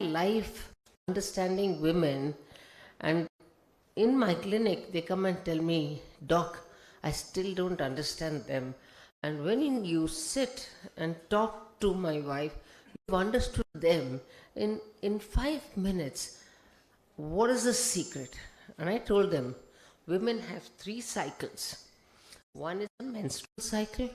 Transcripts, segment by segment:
life understanding women, and in my clinic they come and tell me, Doc, I still don't understand them. And when you sit and talk to my wife, you've understood them in 5 minutes. What is the secret? And I told them, women have 3 cycles. One is a menstrual cycle,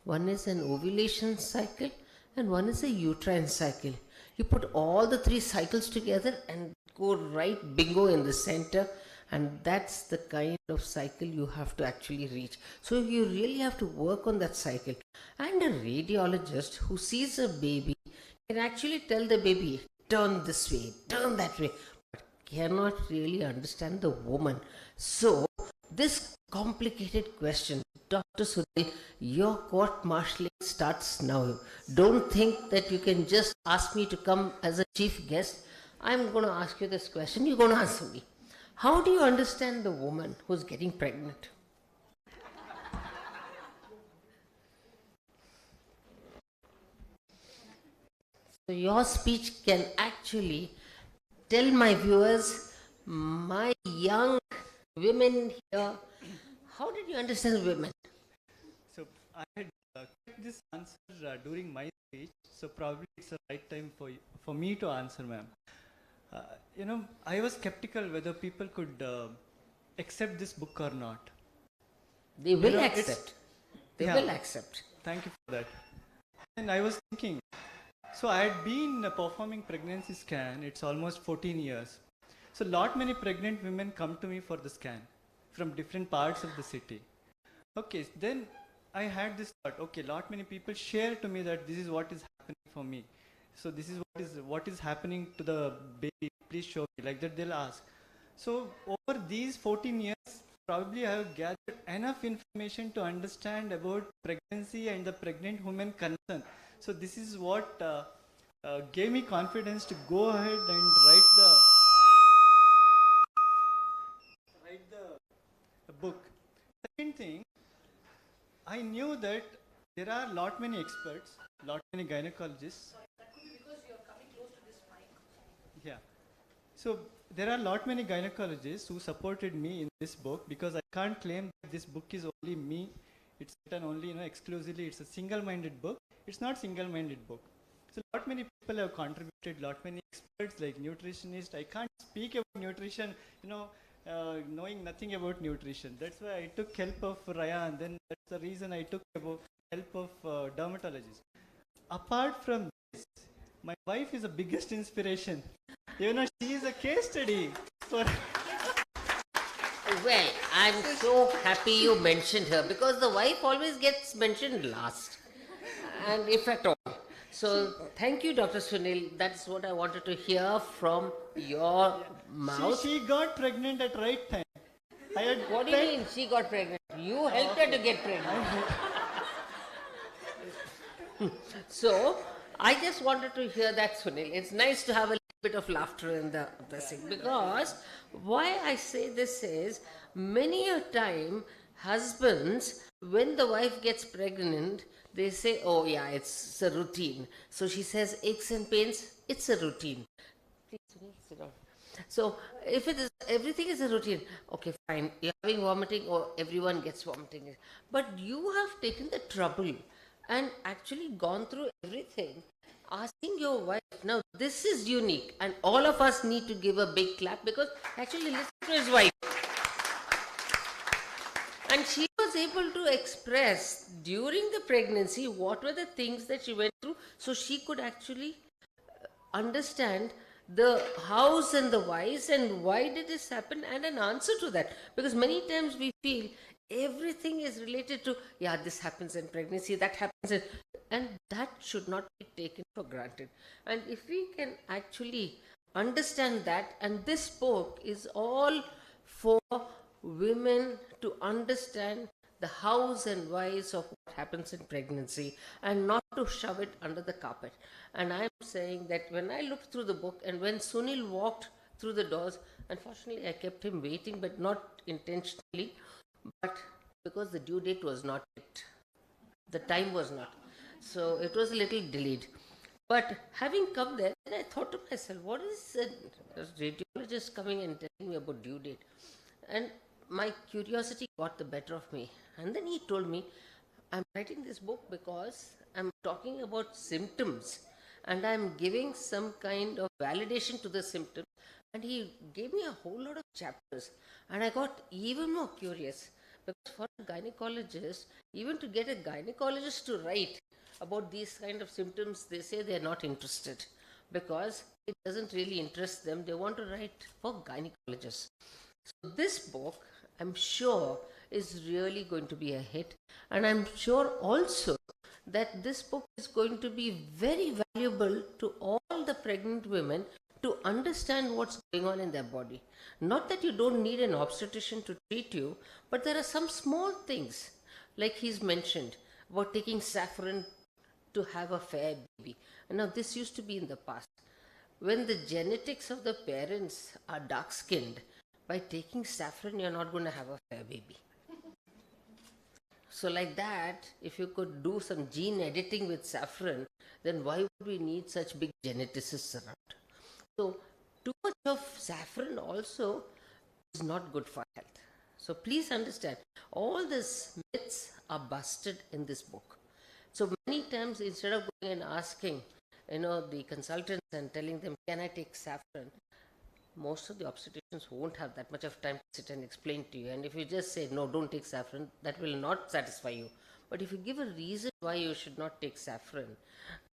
one is an ovulation cycle, and one is a uterine cycle. You put all the 3 cycles together and go right bingo in the center, and that's the kind of cycle you have to actually reach. So you really have to work on that cycle. And a radiologist who sees a baby can actually tell the baby, turn this way, turn that way, but cannot really understand the woman. So this complicated question, Dr. Sudhir, your court martialing starts now. Don't think that you can just ask me to come as a chief guest. I'm going to ask you this question. You're going to answer me. How do you understand the woman who's getting pregnant? So your speech can actually tell my viewers, my young women here, how did you understand women? So I had kept this answer during my speech, so probably it's the right time for me to answer, ma'am. I was skeptical whether people could accept this book or not. They will accept. They will accept. Thank you for that. And I was thinking, so I had been performing pregnancy scan, it's almost 14 years. So lot many pregnant women come to me for the scan from different parts of the city. Okay, then I had this thought, okay, lot many people share to me that this is what is happening for me. So this is what is happening to the baby, please show me, like that they'll ask. So over these 14 years, probably I have gathered enough information to understand about pregnancy and the pregnant woman concern. So this is what gave me confidence to go ahead and write the book. Second thing, I knew that there are lot many experts, lot many gynecologists. That could be because you are coming close to this mic. Yeah. So there are lot many gynecologists who supported me in this book, because I can't claim that this book is only me. It's written only, exclusively. It's a single-minded book. It's not single-minded book. So lot many people have contributed, lot many experts like nutritionists. I can't speak about nutrition, knowing nothing about nutrition. That's why I took help of Raya, and then that's the reason I took help of dermatologists. Apart from this, my wife is the biggest inspiration. She is a case study for... Well, I'm so happy you mentioned her, because the wife always gets mentioned last, and if at all. So thank you, Dr. Sunil. That's what I wanted to hear from your mouth. She got pregnant at right time. What do you mean she got pregnant? You helped her to get pregnant. So I just wanted to hear that, Sunil. It's nice to have a little bit of laughter in the thing, because why I say this is, many a time husbands, when the wife gets pregnant, they say, oh yeah, it's a routine. So she says aches and pains, it's a routine. Please, Sunil, sit down. So if it is, everything is a routine, okay, fine, you're having vomiting, or everyone gets vomiting. But you have taken the trouble and actually gone through everything, asking your wife. Now this is unique, and all of us need to give a big clap, because actually listen to his wife. And she was able to express during the pregnancy what were the things that she went through, so she could actually understand the hows and the whys, and why did this happen, and an answer to that. Because many times we feel everything is related to, yeah, this happens in pregnancy, that happens, and that should not be taken for granted. And if we can actually understand that, and this book is all for women to understand the hows and whys of what happens in pregnancy, and not to shove it under the carpet. And I'm saying that when I looked through the book, and when Sunil walked through the doors, unfortunately I kept him waiting, but not intentionally, but because the due date was not yet, the time was not, so it was a little delayed. But having come there, And I thought to myself, what is a radiologist coming and telling me about due date? And my curiosity got the better of me. And then he told me, I'm writing this book because I'm talking about symptoms and I'm giving some kind of validation to the symptoms. And he gave me a whole lot of chapters. And I got even more curious because for a gynecologist, even to get a gynecologist to write about these kind of symptoms, they say they're not interested because it doesn't really interest them. They want to write for gynecologists. So this book, I'm sure, is really going to be a hit, and I'm sure also that this book is going to be very valuable to all the pregnant women to understand what's going on in their body. Not that you don't need an obstetrician to treat you, but there are some small things, like he's mentioned, about taking saffron to have a fair baby. And now, this used to be in the past. When the genetics of the parents are dark skinned, by taking saffron, you're not going to have a fair baby. So, like that, if you could do some gene editing with saffron, then why would we need such big geneticists around? So, too much of saffron also is not good for health. So, please understand, all these myths are busted in this book. So, many times, instead of going and asking, the consultants and telling them, can I take saffron? Most of the obstetricians won't have that much of time to sit and explain to you. And if you just say, no, don't take saffron, that will not satisfy you. But if you give a reason why you should not take saffron,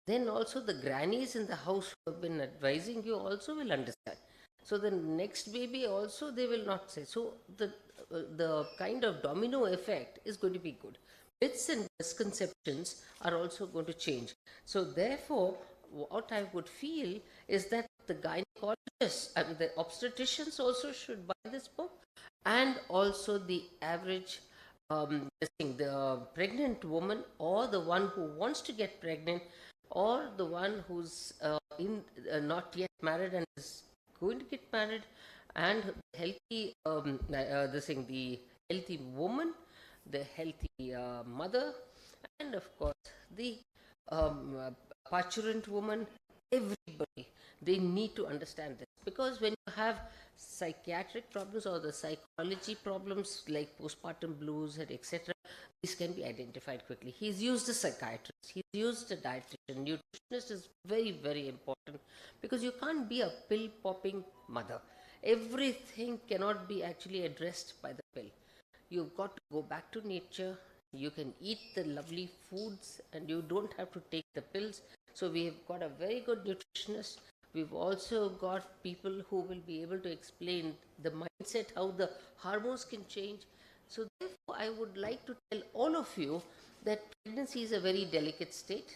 then also the grannies in the house who have been advising you also will understand. So the next baby also they will not say. So the kind of domino effect is going to be good. Myths and misconceptions are also going to change. So therefore, what I would feel is that the gynecologists and the obstetricians also should buy this book, and also the average the pregnant woman, or the one who wants to get pregnant, or the one who's not yet married and is going to get married, and healthy the healthy woman, the healthy mother, and of course the parturient woman. Everybody, they need to understand this, because when you have psychiatric problems or the psychology problems like postpartum blues and etc., these can be identified quickly. He's used a psychiatrist, he's used a dietitian. Nutritionist is very, very important, because you can't be a pill popping mother. Everything cannot be actually addressed by the pill. You've got to go back to nature. You can eat the lovely foods and you don't have to take the pills. So we have got a very good nutritionist. We've also got people who will be able to explain the mindset, how the hormones can change. So therefore, I would like to tell all of you that pregnancy is a very delicate state.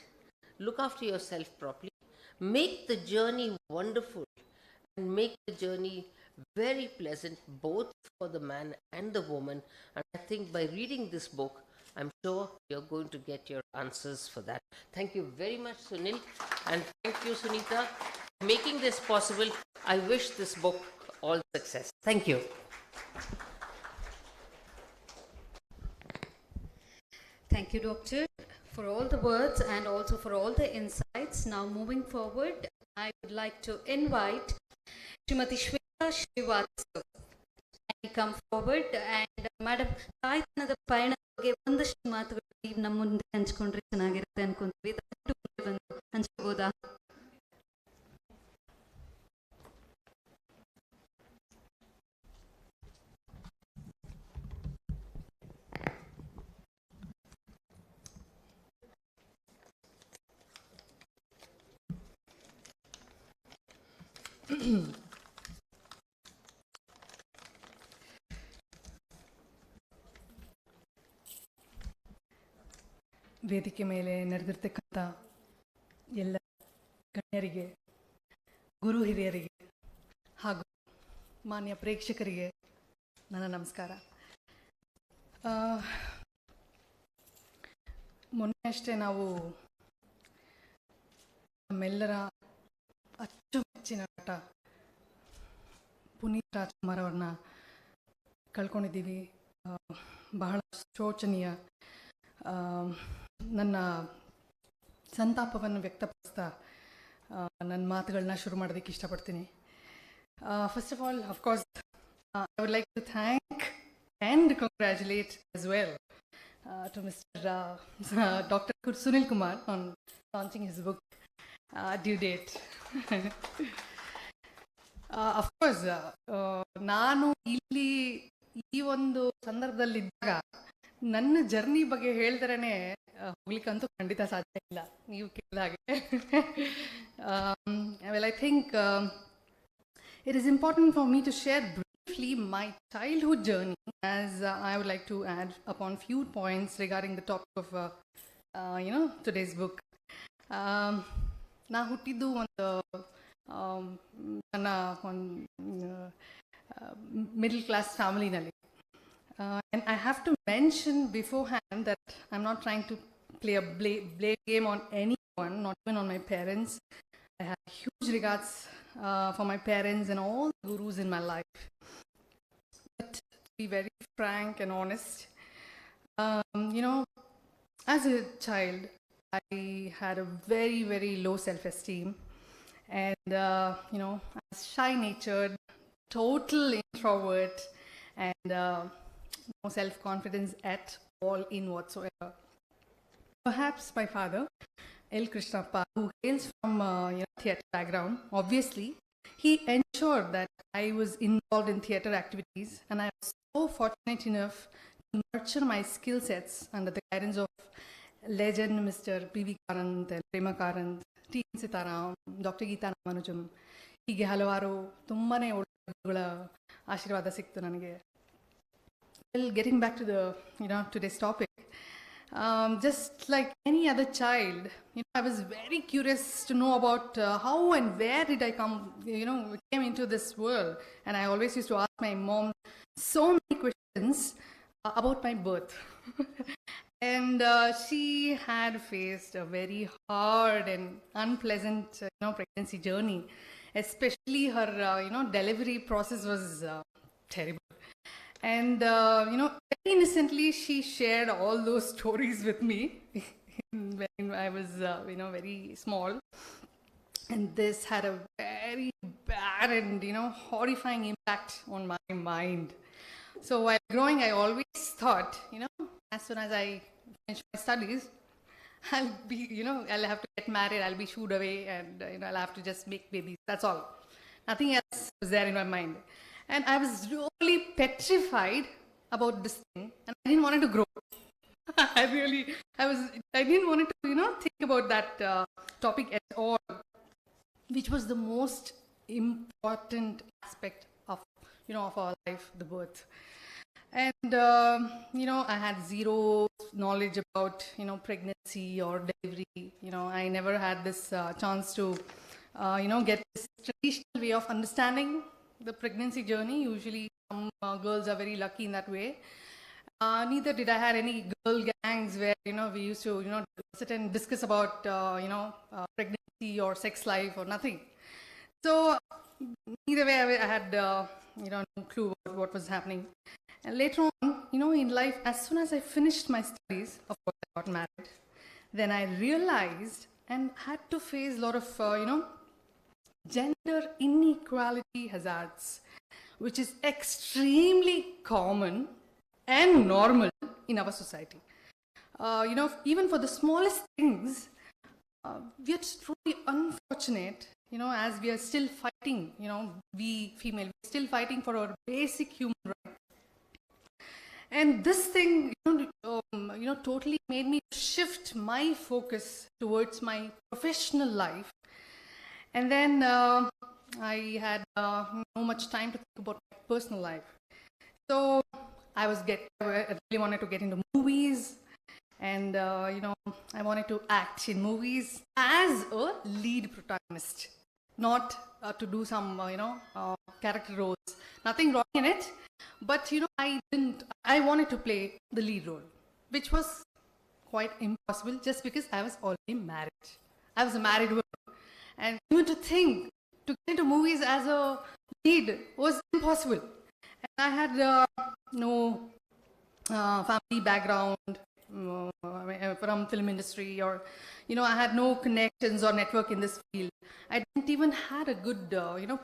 Look after yourself properly. Make the journey wonderful and make the journey very pleasant, both for the man and the woman. And I think by reading this book, I'm sure you're going to get your answers for that. Thank you very much, Sunil, and thank you, Sunita, for making this possible. I wish this book all success. Thank you. Thank you, Doctor, for all the words and also for all the insights. Now, moving forward, I would like to invite Srimati Shweta Srivastav. Kindly come forward, and Madam, ತಾಯ್ತನದ ಪಯಣದ ಬಗ್ಗೆ ಒಂದಷ್ಟು ಮಾತುಗಳು ನಮ್ಮ ಮುಂದೆ ಹಂಚಿಕೊಂಡ್ರೆ ಚೆನ್ನಾಗಿರುತ್ತೆ ಅನ್ಕೊಂತೀವಿ. ದಯವಿಟ್ಟು ಬಂದು ಹಂಚ್ಕೋಬೋದಾ? ವೇದಿಕೆ ಮೇಲೆ ನಡೆದಿರ್ತಕ್ಕಂಥ ಎಲ್ಲ ಗಣ್ಯರಿಗೆ, ಗುರು ಹಿರಿಯರಿಗೆ ಹಾಗೂ ಮಾನ್ಯ ಪ್ರೇಕ್ಷಕರಿಗೆ ನನ್ನ ನಮಸ್ಕಾರ. ಮೊನ್ನೆ ಅಷ್ಟೇ ನಾವು ನಮ್ಮೆಲ್ಲರ ಅಚ್ಚುಮೆಚ್ಚಿನ ನಟ ಪುನೀತ್ ರಾಜ್ಕುಮಾರ್ ಅವ್ರನ್ನ ಕಳ್ಕೊಂಡಿದ್ದೀವಿ. ಬಹಳ ಶೋಚನೀಯ. ನನ್ನ ಸಂತಾಪವನ್ನು ವ್ಯಕ್ತಪಡಿಸ್ತಾ ನನ್ನ ಮಾತುಗಳನ್ನ ಶುರು ಮಾಡೋದಕ್ಕೆ ಇಷ್ಟಪಡ್ತೀನಿ. First of all, of course, I would like to thank and congratulate as well to Mr. Dr. Sunil Kumar on launching his book, Due Date. Of course, ನಾನು ಇಲ್ಲಿ ಈ ಒಂದು ಸಂದರ್ಭದಲ್ಲಿದ್ದಾಗ ನನ್ನ ಜರ್ನಿ ಬಗ್ಗೆ ಹೇಳ್ತಾರೇ ಹೋಗ್ಲಿಕ್ಕಂತೂ ಖಂಡಿತ ಸಾಧ್ಯ ಇಲ್ಲ, ನೀವು ಕೇಳಿದಾಗೆ. Well, I think it is important for me to share briefly my childhood journey, as I would like to add upon few points regarding the topic of today's book. ನಾ ಹುಟ್ಟಿದ್ದು ಒಂದು ನನ್ನ ಒಂದು ಮಿಡಲ್ ಕ್ಲಾಸ್ ಫ್ಯಾಮಿಲಿನಲ್ಲಿ. And I have to mention beforehand that I'm not trying to play a blame game on anyone, not even on my parents. I have huge regards for my parents and all the gurus in my life. But to be very frank and honest, as a child, I had a very, very low self-esteem. And, I was shy-natured, total introvert, and no self-confidence at all in whatsoever. Perhaps my father, L. Krishnappa, who hails from theatre background, obviously, he ensured that I was involved in theatre activities, and I was so fortunate enough to nurture my skill sets under the guidance of legend Mr. P.V. Karanth and Prema Karanth, T. Sitaram, Dr. Geeta Ramanujam. ಹೀಗೆ ಹಲವಾರು ತುಂಬಾ ಒಳ್ಳೆಯ ಆಶೀರ್ವಾದ ಸಿಕ್ತು ನನಗೆ. Well, getting back to today's topic, just like any other child, I was very curious to know about how and where did I came into this world. And I always used to ask my mom so many questions about my birth. And she had faced a very hard and unpleasant, pregnancy journey. Especially her, delivery process was terrible. And, very innocently, she shared all those stories with me when I was, very small. And this had a very bad and, horrifying impact on my mind. So while growing, I always thought, as soon as I finish my studies, I'll have to get married, I'll be shooed away, and, I'll have to just make babies. That's all. Nothing else was there in my mind. And I was really petrified about this thing, and I didn't want it to grow. I didn't want to, think about that topic at all, which was the most important aspect of, of our life, the birth. And, I had zero knowledge about, pregnancy or delivery. I never had this chance to, get this traditional way of understanding the pregnancy journey. Usually some girls are very lucky in that way. Neither did I have any girl gangs where, we used to, sit and discuss about, pregnancy or sex life or nothing. So either way, I had, no clue about what was happening. And later on, in life, as soon as I finished my studies, of course, I got married. Then I realized and had to face a lot of, gender inequality hazards, which is extremely common and normal in our society. Even for the smallest things, we are truly unfortunate, as we are still fighting, we female, we're still fighting for our basic human rights. And this thing, totally made me shift my focus towards my professional life. And then I had no much time to think about my personal life. So I really wanted to get into movies, and I wanted to act in movies as a lead protagonist, not to do some character roles. Nothing wrong in it, but I wanted to play the lead role, which was quite impossible just because I was already married. I was a married woman. And even to get into movies as a lead was impossible. And I had no family background. from film industry, or I had no connections or network in this field. I didn't even had a good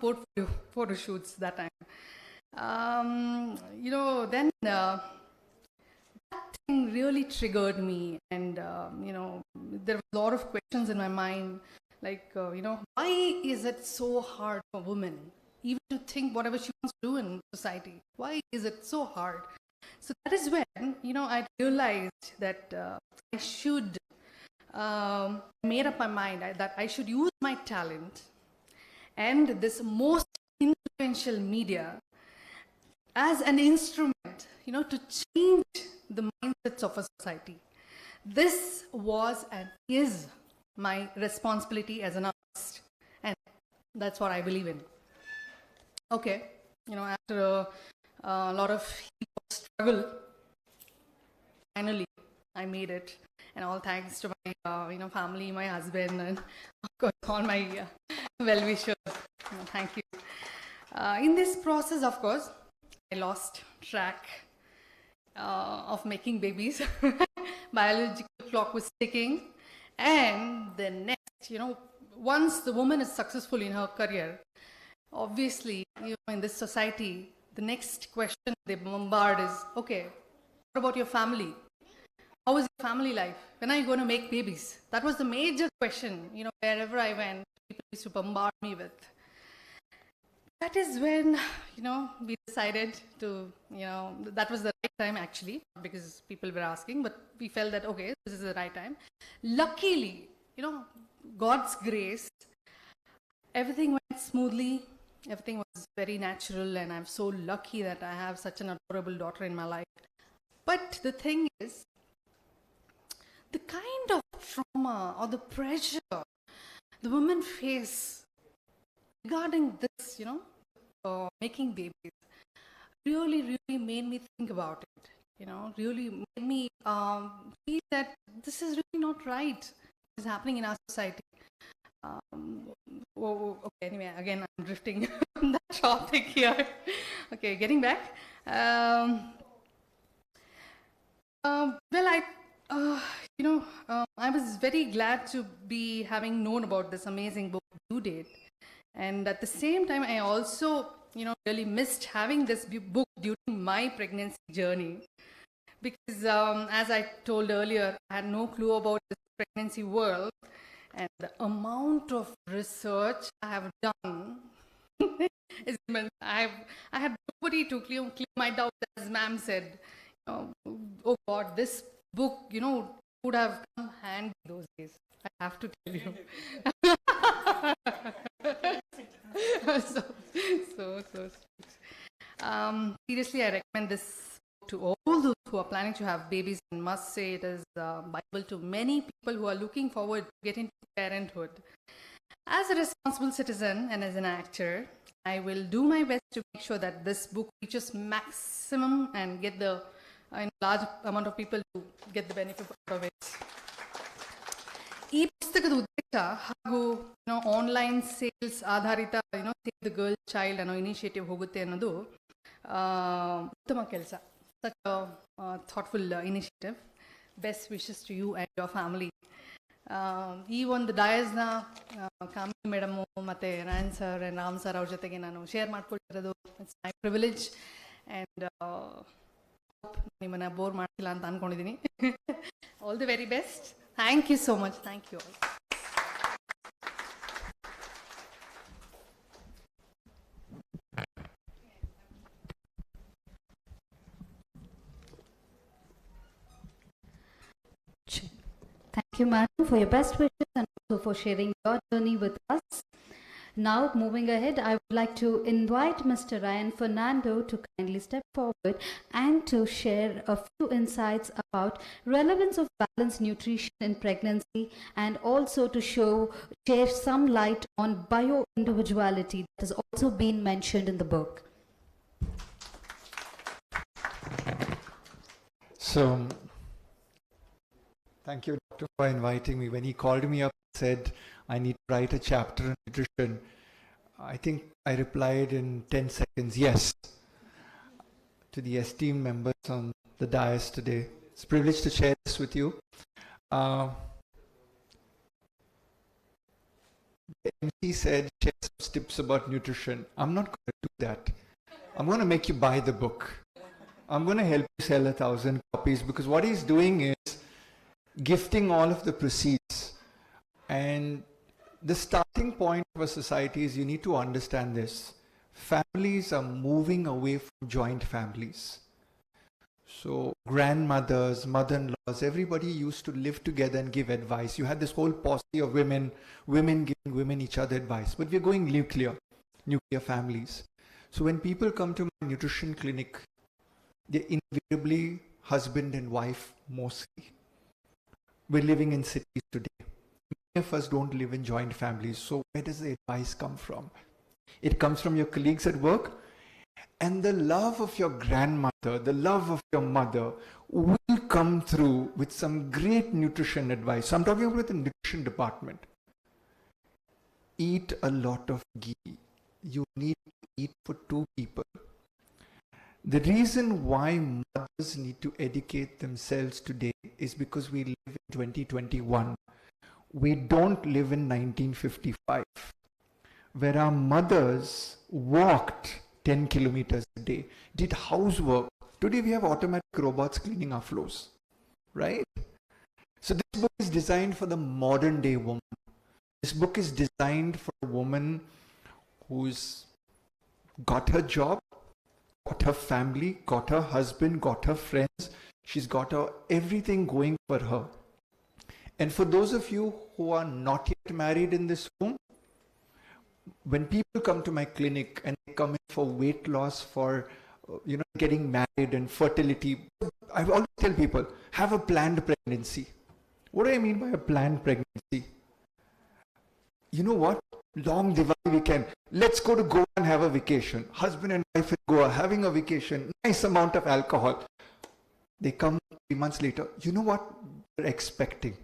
portfolio photo shoots that time. Then that thing really triggered me, and there were a lot of questions in my mind, like why is it so hard for women even to think whatever she wants to do in society? Why is it so hard? So that is when I realized that I should made up my mind that I should use my talent and this most influential media as an instrument, to change the mindsets of a society. This was and is my responsibility as an artist, and that's what I believe in. Okay, after a lot of struggle, finally I made it, and all thanks to my family, my husband, and of course all my well-wishers. Thank you. In this process, of course, I lost track of making babies. Biological clock was ticking, and the next, once the woman is successful in her career, obviously, in this society, the next question they bombard is, okay, what about your family? How is your family life? When are you going to make babies? That was the major question, wherever I went, people used to bombard me with. That is when, we decided to, that was the right time actually, because people were asking, but we felt that, okay, this is the right time. Luckily, God's grace, everything went smoothly, everything was very natural, and I'm so lucky that I have such an adorable daughter in my life. But the thing is, the kind of trauma or the pressure the women face regarding this, making babies, really made me think about it. Really made me feel that this is really not right. What is happening in our society? Okay, anyway, again, I'm drifting on that topic here. Okay, getting back. I was very glad to be having known about this amazing book, Due Date. And at the same time, I also, really missed having this book during my pregnancy journey. Because as I told earlier, I had no clue about this pregnancy world. And the amount of research I have done is immense. I had nobody to clear my doubts, as ma'am said. Oh God, this book, would have come handy those days. I have to tell you. so sweet. Seriously, I recommend this book to all those who are planning to have babies, and must say it is Bible to many people who are looking forward to get into parenthood. As a responsible citizen and as an actor, I will do my best to make sure that this book reaches maximum and get the large amount of people to get the benefit out of it. ಈ ಪುಸ್ತಕದ ಉದ್ದೇಶ ಹಾಗೂ online sales ಆಧಾರಿತ save the girl child ಅನ್ನೋ initiative ಹೋಗುತ್ತೆ ಅನ್ನೋದು ಉತ್ತಮ ಕೆಲಸ. Such thoughtful initiative. Best wishes to you and your family. ಈ ಒಂದು ಡಯಸ್ನ ಕಾಮಿನಿ ಮೇಡಮು ಮತ್ತು Rayan sir and Ram sir ಅವ್ರ ಜೊತೆಗೆ ನಾನು ಶೇರ್ ಮಾಡ್ಕೊಳ್ತಿರೋದು ಇಟ್ಸ್ ಮೈ ಪ್ರಿವಿಲೇಜ್. ಆ್ಯಂಡ್ ನಿಮ್ಮನ್ನು ಬೋರ್ ಮಾಡ್ತಿಲ್ಲ ಅಂತ ಅಂದ್ಕೊಂಡಿದ್ದೀನಿ. All the very best. Thank you so much. Thank you all. Thank you, madam, for your best wishes and also for sharing your journey with us. Now, moving ahead, I would like to invite Mr. Ryan Fernando to kindly step forward and to share a few insights about relevance of balanced nutrition in pregnancy, and also to share some light on bio-individuality that has also been mentioned in the book. So, thank you, Doctor, for inviting me. When he called me up and said, I need to write a chapter on nutrition, I think I replied in 10 seconds, yes, to the esteemed members on the dais today. It's a privilege to share this with you. The MC said, share some tips about nutrition. I'm not going to do that. I'm going to make you buy the book. I'm going to help you sell 1,000 copies, because what he's doing is gifting all of the proceeds. And the starting point of a society is, you need to understand this. Families are moving away from joint families. So grandmothers, mother-in-laws, everybody used to live together and give advice. You had this whole posse of women giving women each other advice. But we're going nuclear families. So when people come to my nutrition clinic, they're invariably husband and wife mostly. We're living in cities today. Many of us don't live in joint families. So where does the advice come from? It comes from your colleagues at work. And the love of your grandmother, the love of your mother will come through with some great nutrition advice. So I'm talking about the nutrition department. Eat a lot of ghee. You need to eat for 2 people. The reason why mothers need to educate themselves today is because we live in 2021. We don't live in 1955, where our mothers walked 10 kilometers a day, did housework. Today we have automatic robots cleaning our floors, right? So this book is designed for the modern day woman. This book is designed for a woman who's got her job, got her family, got her husband, got her friends. She's got everything going for her. And for those of you who are not yet married in this room, when people come to my clinic and they come in for weight loss, for getting married and fertility, I always tell people, have a planned pregnancy. What do I mean by a planned pregnancy? You know what? Long Diwali weekend. Let's go to Goa and have a vacation. Husband and wife in Goa having a vacation. Nice amount of alcohol. They come 3 months later. You know what they're expecting?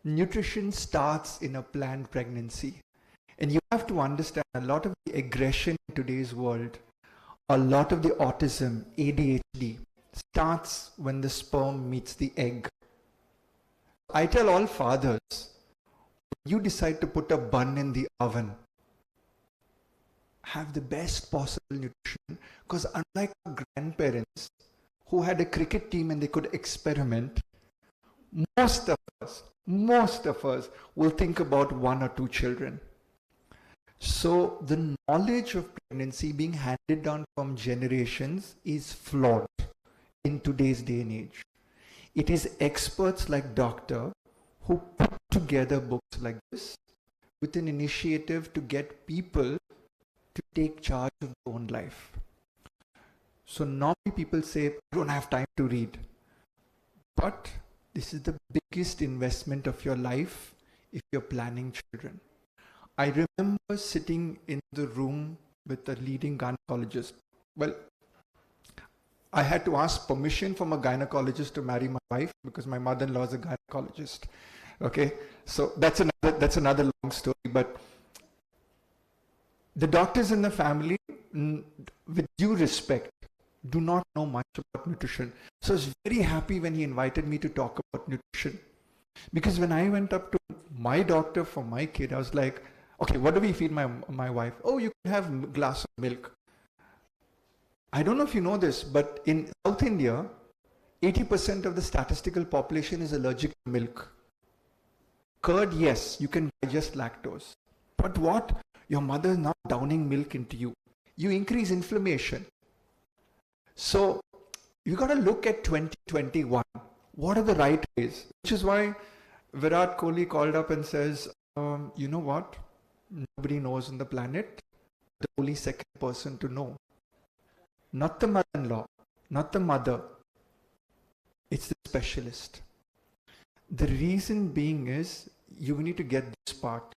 Nutrition starts in a planned pregnancy. And you have to understand, a lot of the aggression in today's world, a lot of the autism, ADHD, starts when the sperm meets the egg. I tell all fathers, you decide to put a bun in the oven, have the best possible nutrition, because unlike our grandparents who had a cricket team and they could experiment, most of us will think about 1 or 2 children. So the knowledge of pregnancy being handed down from generations is flawed in today's day and age. It is experts like Doctor who put together books like this with an initiative to get people to take charge of their own life. So normally people say, I don't have time to read. But this is the biggest investment of your life if you're planning children. I remember sitting in the room with a leading gynecologist. Well, I had to ask permission from a gynecologist to marry my wife because my mother-in-law is a gynecologist. Okay, so that's another long story. But the doctors in the family, with due respect, do not know much about nutrition. So I was very happy when he invited me to talk about nutrition. Because when I went up to my doctor for my kid, I was like, okay, what do we feed my wife? Oh, you can have a glass of milk. I don't know if you know this, but in South India, 80% of the statistical population is allergic to milk. Curd, yes, you can digest lactose. But what? Your mother is now downing milk into you. You increase inflammation. So you got to look at 2021. What are the right ways? Which is why Virat Kohli called up and says, you know what? Nobody knows on the planet. The only second person to know. Not the mother-in-law, not the mother. It's the specialist. The reason being is you need to get this part.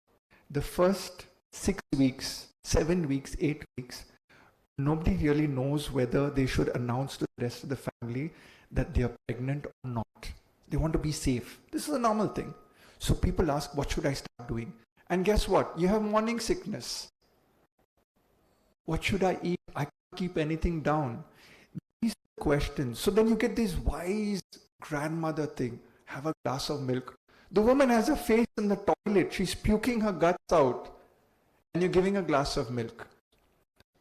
The first 6 weeks, 7 weeks, 8 weeks, nobody really knows whether they should announce to the rest of the family that they are pregnant or not. They want to be safe. This is a normal thing. So people ask, what should I start doing? And guess what? You have morning sickness. What should I eat? I can't keep anything down. These are questions. So then you get this wise grandmother thing. Have a glass of milk. The woman has a face in the toilet. She's puking her guts out. And you're giving a glass of milk.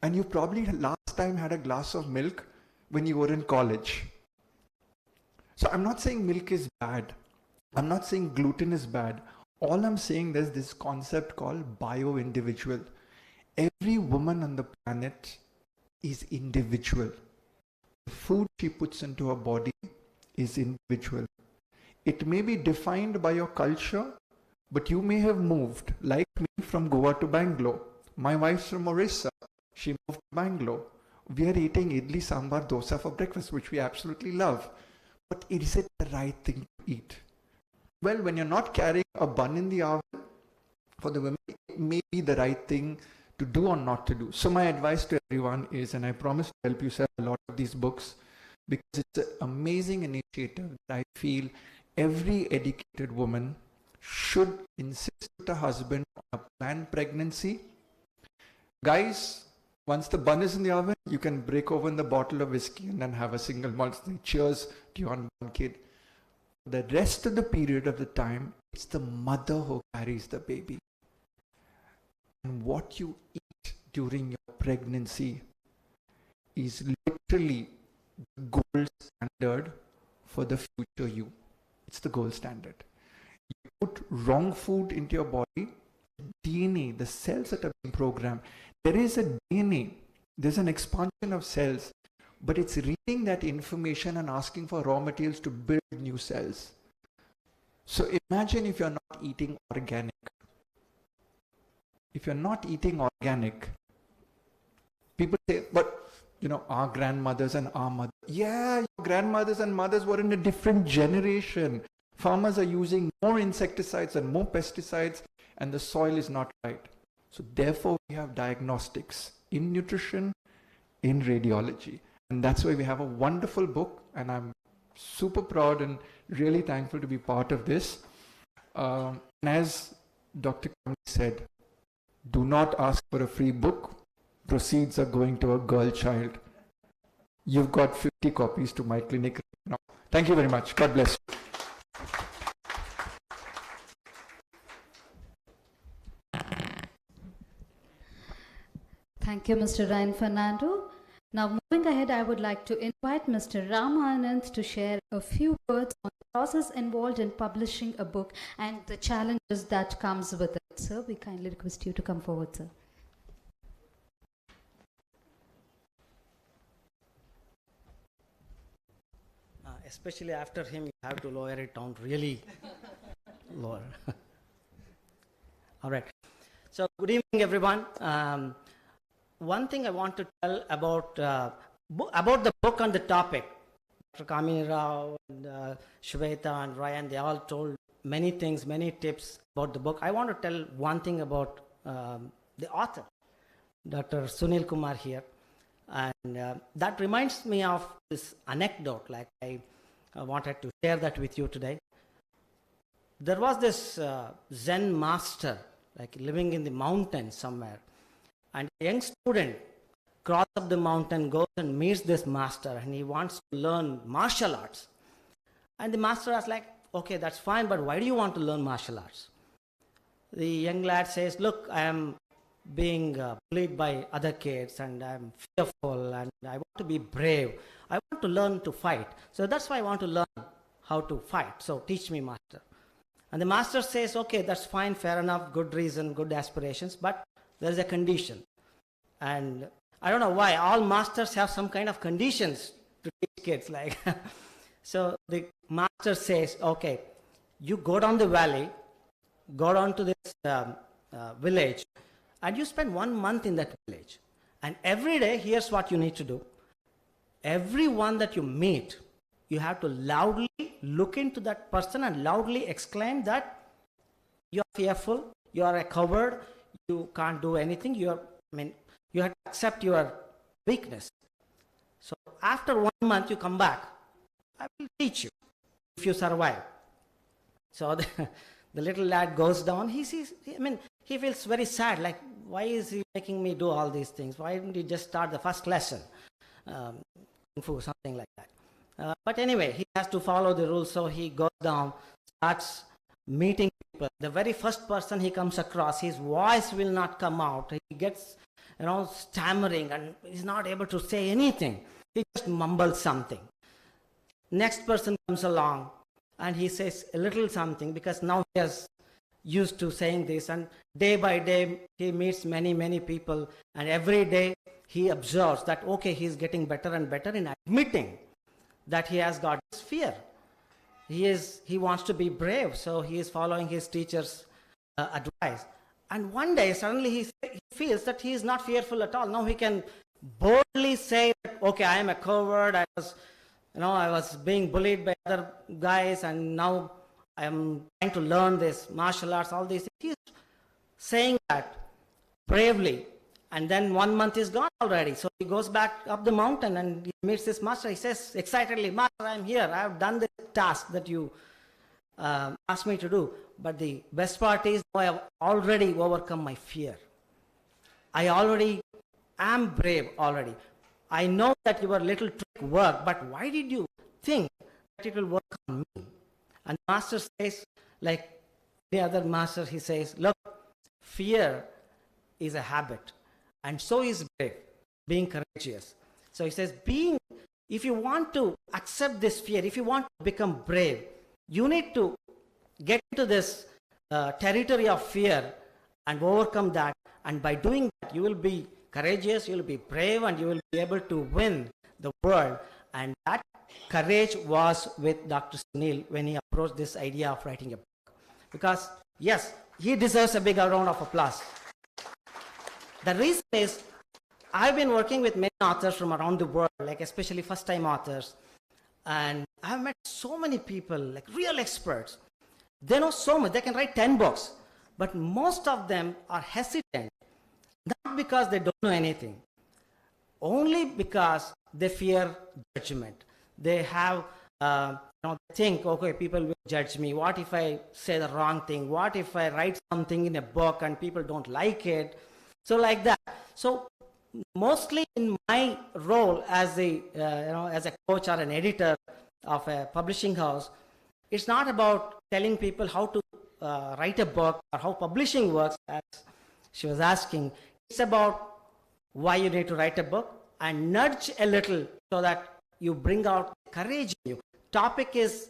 And you probably last time had a glass of milk when you were in college. So I'm not saying milk is bad. I'm not saying gluten is bad. All I'm saying, there's this concept called bio-individual. Every woman on the planet is individual. The food she puts into her body is individual. It may be defined by your culture, but you may have moved, like me, from Goa to Bangalore. My wife's from Orissa. She moved to Bangalore. We are eating idli, sambar, dosa for breakfast, which we absolutely love. But is it the right thing to eat? Well, when you're not carrying a bun in the oven, for the women, it may be the right thing to do or not to do. So my advice to everyone is, and I promise to help you sell a lot of these books, because it's an amazing initiative that I feel every educated woman should insist with her husband on a planned pregnancy. Guys, once the bun is in the oven, you can break open the bottle of whiskey and then have a single malt. Cheers to your unborn kid. The rest of the period of the time, it's the mother who carries the baby. And what you eat during your pregnancy is literally the gold standard for the future you. It's the gold standard. You put wrong food into your body, DNA, the cells that are being programmed, there is a DNA, there's an expansion of cells, but it's reading that information and asking for raw materials to build new cells. So imagine if you're not eating organic. If you're not eating organic, people say, but our grandmothers and our mothers. Yeah, your grandmothers and mothers were in a different generation. Farmers are using more insecticides and more pesticides, and the soil is not right. So therefore, we have diagnostics in nutrition, in radiology. And that's why we have a wonderful book, and I'm super proud and really thankful to be part of this. And as Dr. Kamli said, do not ask for a free book. Proceeds are going to a girl child. You've got 50 copies to my clinic right now. Thank you very much. God bless you. Thank you, Mr. Ryan Fernando. Now, moving ahead, I would like to invite Mr. Ramanand to share a few words on the process involved in publishing a book and the challenges that comes with it. Sir, we kindly request you to come forward, sir. Especially after him, you have to lower it down really lower. All right. So, good evening, everyone. One thing I want to tell about the book and the topic. Dr. Kamini Rao and Shweta and Ryan, they all told many things, many tips about the book. I want to tell one thing about the author, Dr. Sunil Kumar here. And that reminds me of this anecdote, like I wanted to share that with you today. There was this Zen master, like living in the mountains somewhere. And a young student crosses up the mountain, goes and meets this master, and he wants to learn martial arts. And the master was like, okay, that's fine, but why do you want to learn martial arts? The young lad says, look, I am being bullied by other kids, and I'm fearful, and I want to be brave. I want to learn to fight. So that's why I want to learn how to fight. So teach me, master. And the master says, okay, that's fine, fair enough, good reason, good aspirations, but there's a condition. And I don't know why, all masters have some kind of conditions to teach kids. Like, so the master says, okay, you go down the valley, go down to this village, and you spend 1 month in that village. And every day, here's what you need to do. Everyone that you meet, you have to loudly look into that person and loudly exclaim that you are fearful, you are a coward, you can't do anything, you have to accept your weakness. So after 1 month, you come back. I will teach you if you survive. So the little lad goes down. He sees, he feels very sad. Like, why is he making me do all these things? Why didn't he just start the first lesson? Kung Fu, something like that. But anyway, he has to follow the rules, so he goes down, starts meeting people. The very first person he comes across, his voice will not come out. He gets, stammering and he's not able to say anything. He just mumbles something. Next person comes along and he says a little something, because now he is used to saying this, and day by day he meets many, many people, and every day he observes that, okay, he's getting better and better in admitting that he has got this fear. He wants to be brave, so he is following his teacher's advice. And one day, suddenly he feels that he is not fearful at all. Now he can boldly say, okay, I am a coward, I was being bullied by other guys, and now I am trying to learn this martial arts, all these things. He is saying that bravely. And then 1 month is gone already. So he goes back up the mountain and he meets this master. He says excitedly, Master, I am here. I have done the task that you asked me to do. But the best part is, I have already overcome my fear. I already am brave already. I know that your little trick worked, but why did you think that it will work on me? And the master says, like the other master, he says, look, fear is a habit. And so is brave, being courageous. So he says, if you want to accept this fear, if you want to become brave, you need to get into this territory of fear and overcome that. And by doing that, you will be courageous, you will be brave, and you will be able to win the world. And that courage was with Dr. Sunil when he approached this idea of writing a book. Because, yes, he deserves a big round of applause. The reason is, I've been working with many authors from around the world, like especially first-time authors, and I've met so many people, like real experts. They know so much, they can write 10 books, but most of them are hesitant, not because they don't know anything, only because they fear judgment. They have, they think, okay, people will judge me. What if I say the wrong thing? What if I write something in a book and people don't like it? So like that. So mostly in my role as a coach or an editor of a publishing house, it's not about telling people how to write a book or how publishing works, as she was asking. It's about why you need to write a book and nudge a little so that you bring out courage in you. Topic is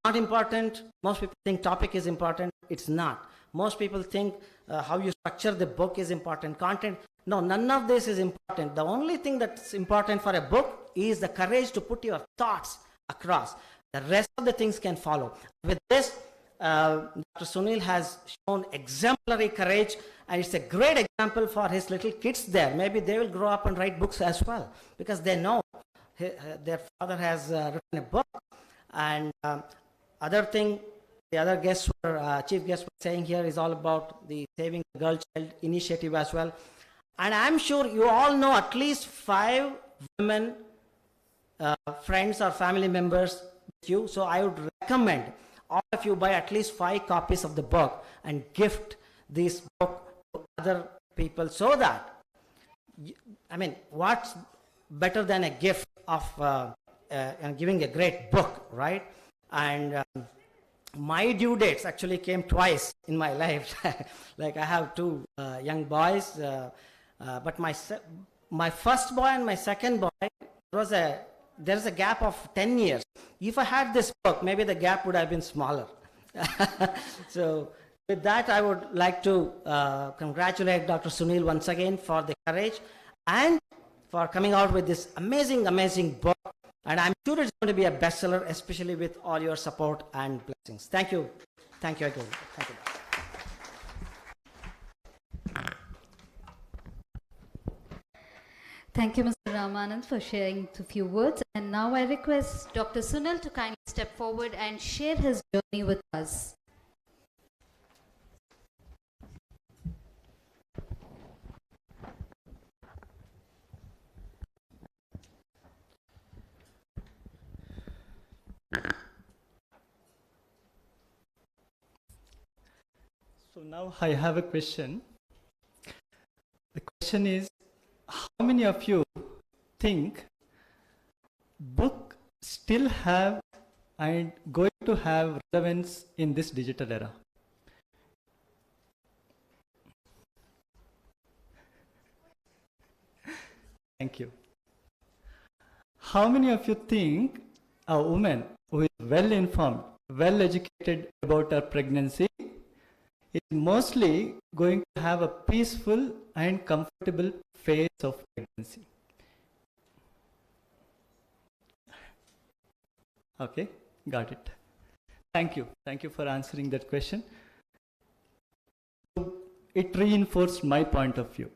not important. Most people think topic is important. It's not. Most people think how you structure the book is important. Content, no, none of this is important. The only thing that's important for a book is the courage to put your thoughts across. The rest of the things can follow. With this, Dr. Sunil has shown exemplary courage, and it's a great example for his little kids there. Maybe they will grow up and write books as well, because they know their father has written a book. And other thing, the other guests were, chief guests were saying here is all about the Saving the Girl Child initiative as well. And I'm sure you all know at least 5 women, friends or family members with you. So I would recommend all of you buy at least 5 copies of the book and gift this book to other people, so that, what's better than a gift of giving a great book, right? And my due dates actually came twice in my life. Like I have 2 young boys, but my first boy and my second boy, there's a gap of 10 years. If I had this book, maybe the gap would have been smaller. So with that, I would like to congratulate Dr. Sunil once again for the courage and for coming out with this amazing, amazing book. And I'm sure it's going to be a bestseller, especially with all your support and blessings. Thank you. Thank you again. Thank you. Thank you, Mr. Ramanand, for sharing a few words. And now I request Dr. Sunil to kindly step forward and share his journey with us. So now I have a question. The question is, how many of you think book still have and going to have relevance in this digital era? Thank you. How many of you think a woman who is well informed, well educated about her pregnancy is mostly going to have a peaceful and comfortable phase of pregnancy? Okay, got it. Thank you. Thank you for answering that question. So it reinforced my point of view.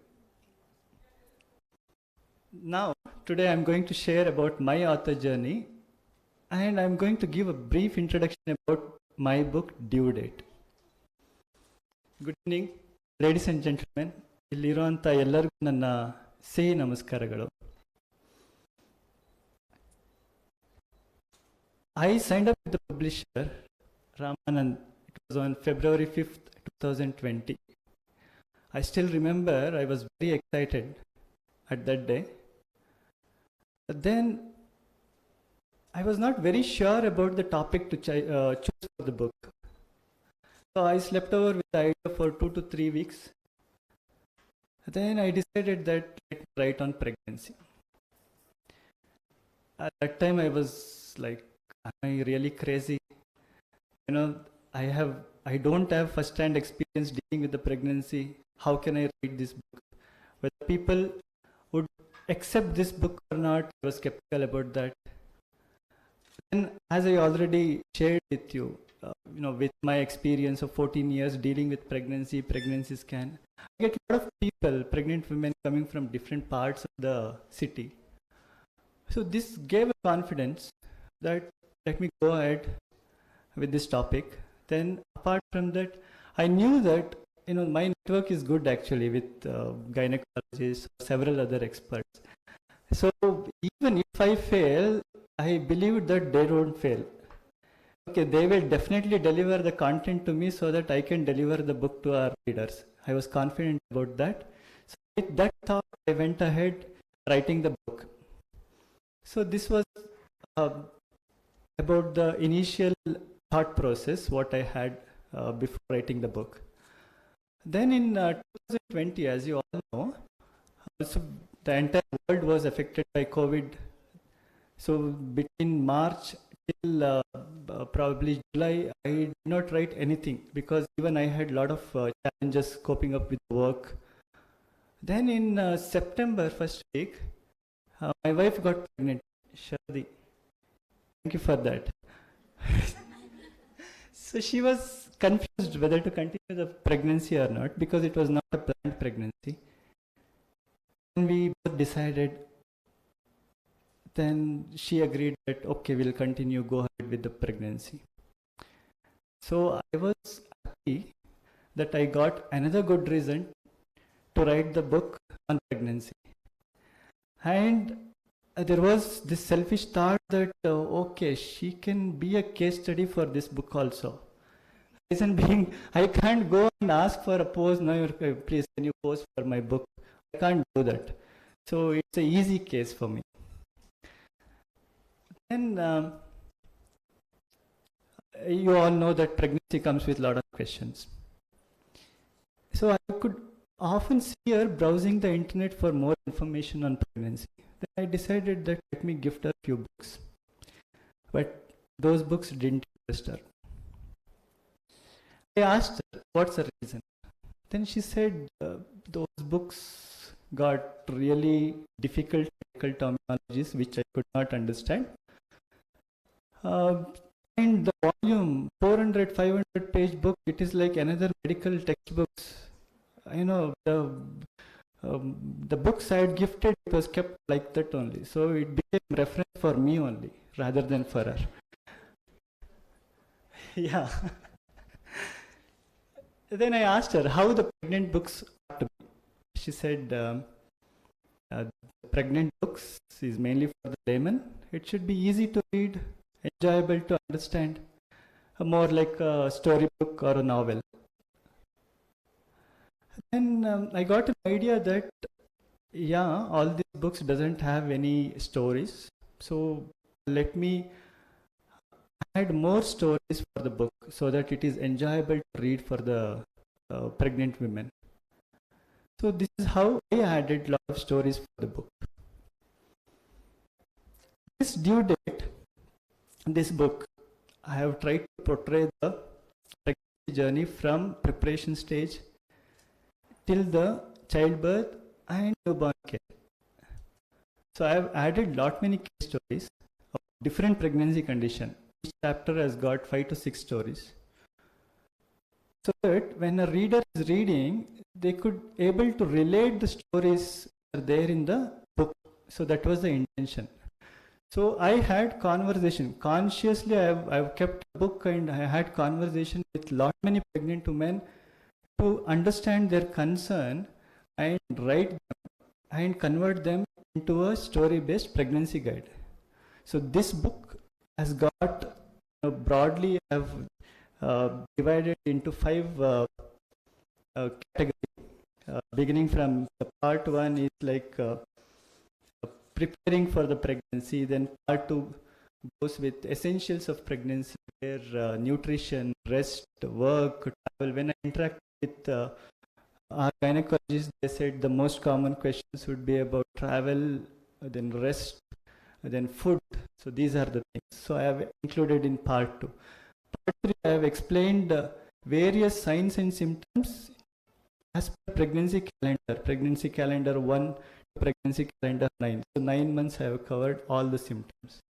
Now, today I'm going to share about my author journey, and I'm going to give a brief introduction about my book, Due Date. Good evening, ladies and gentlemen. ಇಲ್ಲಿರುವಂಥ ಎಲ್ಲರಿಗೂ ನನ್ನ ಸಿಹಿ ನಮಸ್ಕಾರಗಳು. I signed up with the publisher, Ramanand. It was on February 5th, 2020. I still remember I was very excited at that day. But then I was not very sure about the topic to choose for the book. So I slept over with the idea for 2 to 3 weeks. Then I decided that let me write on pregnancy. At that time I was like, am I really crazy? You know, I don't have first-hand experience dealing with the pregnancy. How can I write this book? Whether people would accept this book or not, I was skeptical about that. Then, as I already shared with you, with my experience of 14 years dealing with pregnancy scan, I get a lot of people, pregnant women coming from different parts of the city. So this gave a confidence that let me go ahead with this topic. Then apart from that, I knew that my network is good actually with gynecologists, several other experts. So even if I fail, I believe that they don't fail. Okay, they will definitely deliver the content to me so that I can deliver the book to our readers. I was confident about that. So with that thought, I went ahead writing the book. So this was about the initial thought process, what I had before writing the book. Then in 2020, as you all know, so the entire world was affected by COVID. So between March till probably July, I did not write anything because even I had a lot of challenges coping up with work. Then in September first week, my wife got pregnant, Shadi. Thank you for that. So she was confused whether to continue the pregnancy or not because it was not a planned pregnancy. And we both decided. Then she agreed that okay, we'll continue, go ahead with the pregnancy. So I was happy that I got another good reason to write the book on pregnancy. And there was this selfish thought that okay, she can be a case study for this book also. Reason being, I can't go and ask for a pose. No, please can you pose for my book? I can't do that. So it's an easy case for me. Then you all know that pregnancy comes with a lot of questions. So I could often see her browsing the internet for more information on pregnancy. Then I decided that let me gift her a few books. But those books didn't interest her. I asked her, what's the reason? Then she said, those books got really difficult medical terminologies which I could not understand. And the volume, 400, 500 page book, it is like another medical textbooks. The books I had gifted, it was kept like that only. So it became reference for me only, rather than for her. Yeah. Then I asked her how the pregnant books ought to be. She said, pregnant books is mainly for the layman. It should be easy to read, enjoyable to understand, more like a storybook or a novel. Then I got an idea that all these books doesn't have any stories. So let me add more stories for the book so that it is enjoyable to read for the pregnant women. So this is how I added a lot of stories for the book. This due date, this book, I have tried to portray the pregnancy journey from preparation stage till the childbirth and newborn care. So I have added lot many case stories of different pregnancy condition. Each chapter has got 5 to 6 stories. So that when a reader is reading, they could able to relate the stories that are there in the book. So that was the intention. So I had conversation. Consciously I've kept a book and I had conversation with lot many pregnant women to understand their concern and write them and convert them into a story-based pregnancy guide. So this book has got broadly I've divided into 5 categories. Beginning from the part 1 is like preparing for the pregnancy, then part 2 goes with essentials of pregnancy, where nutrition, rest, work, travel. When I interact with our gynecologists, they said the most common questions would be about travel, then rest, then food. So these are the things. So I have included in part 2. Part 3, I have explained various signs and symptoms as per pregnancy calendar 1 to pregnancy calendar 9. So 9 months I have covered all the symptoms.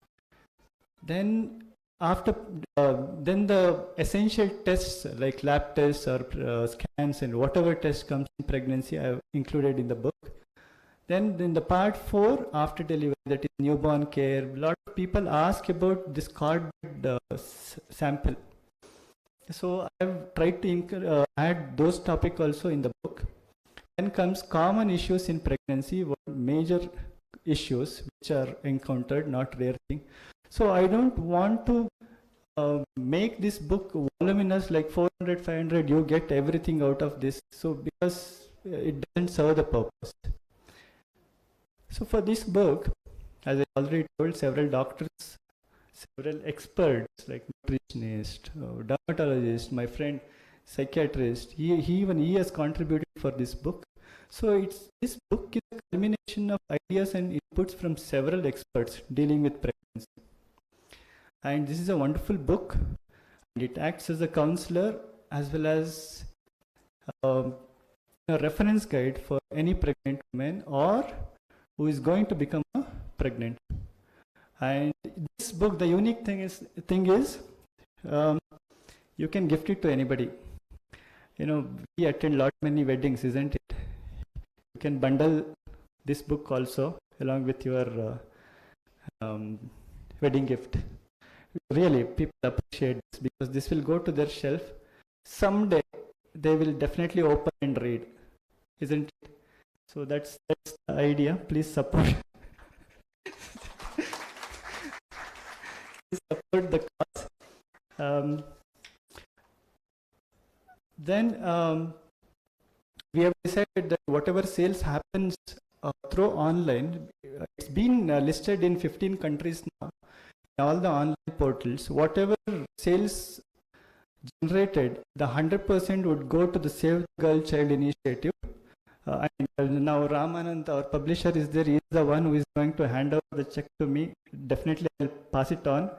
Then after then the essential tests like lab tests or scans and whatever test comes in pregnancy I have included in the book. Then in the part 4 after delivery, that is newborn care, a lot of people ask about this cardboard sample. So I have tried to add those topics also in the book. Then comes common issues in pregnancy, what major issues which are encountered, not rare thing. So I don't want to make this book voluminous like 400, 500, you get everything out of this. So because it doesn't serve the purpose. So for this book, as I already told, several doctors, several experts like nutritionist, dermatologist, my friend psychiatrist, he has contributed for this book. So this book is a culmination of ideas and inputs from several experts dealing with pregnancy. And this is a wonderful book. And it acts as a counselor as well as a reference guide for any pregnant woman or who is going to become pregnant. And this book, the unique thing is you can gift it to anybody. You know, we attend lot many weddings, isn't it? You can bundle this book also along with your wedding gift. Really, people appreciate this because this will go to their shelf. Someday they will definitely open and read, isn't it? So that's the idea. Please support. Please support the cause. Then we have decided that whatever sales happens through online, it's been listed in 15 countries now, in all the online portals. Whatever sales generated, the 100% would go to the Save the Girl Child Initiative. And now Ramanand, our publisher, is there. He is the one who is going to hand over the check to me. Definitely I'll pass it on.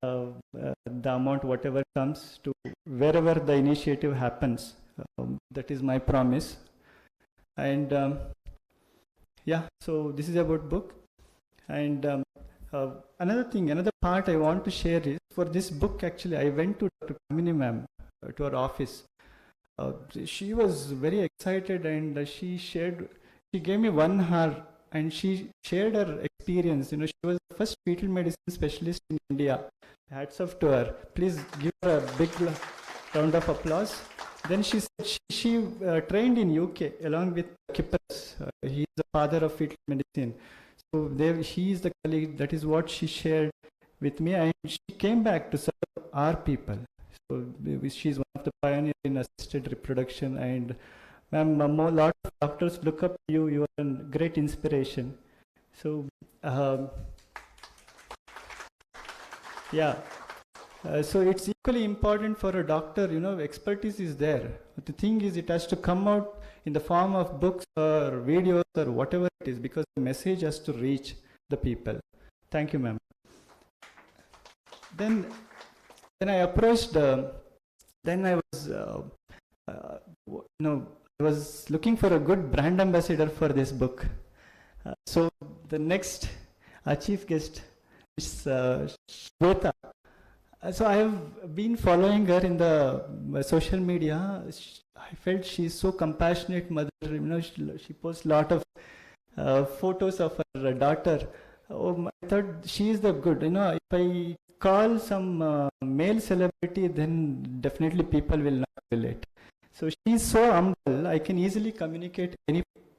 The amount, whatever comes to wherever the initiative happens. That is my promise. And yeah, so this is about book. And another part I want to share is, for this book actually I went to Dr. Kamini ma'am, to her office. She was very excited and she gave me 1 hour and she shared her experience. You know, she was the first fetal medicine specialist in India. Hats off to her. Please give her a big round of applause. Then she said she trained in UK along with Kippers. He is the father of fetal medicine. So he is the colleague. That is what she shared with me, and she came back to serve our people. So she is one of the pioneers in assisted reproduction. And ma'am, a lot of doctors look up to you. You are a great inspiration. So Yeah. So it's equally important for a doctor, expertise is there. But the thing is, it has to come out in the form of books or videos or whatever it is, because the message has to reach the people. Thank you, ma'am. Then I approached, then I was, I was looking for a good brand ambassador for this book. So the next, our chief guest is Shweta. So I have been following her in the social media. I felt she's so compassionate mother. She posts a lot of photos of her daughter. I thought she is the good. If I call some male celebrity, then definitely people will not relate. So she's so humble. I can easily communicate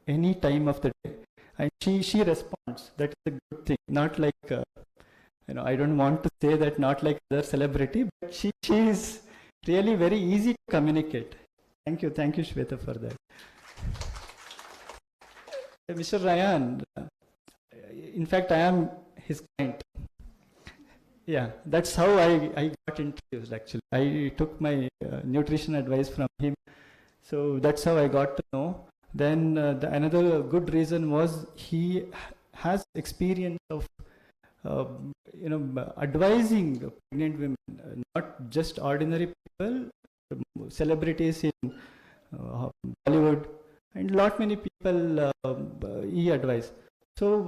any time of the day, and she responds. That is a good thing. Not like. I don't want to say that not like other celebrity, but she is really very easy to communicate. Thank you, Shweta, for that. Mr. Ryan, in fact, I am his client. Yeah, that's how I got introduced actually. I took my nutrition advice from him. So that's how I got to know. Then another good reason was he has experience of advising pregnant women, not just ordinary people, celebrities in Bollywood, and lot many people he advised. So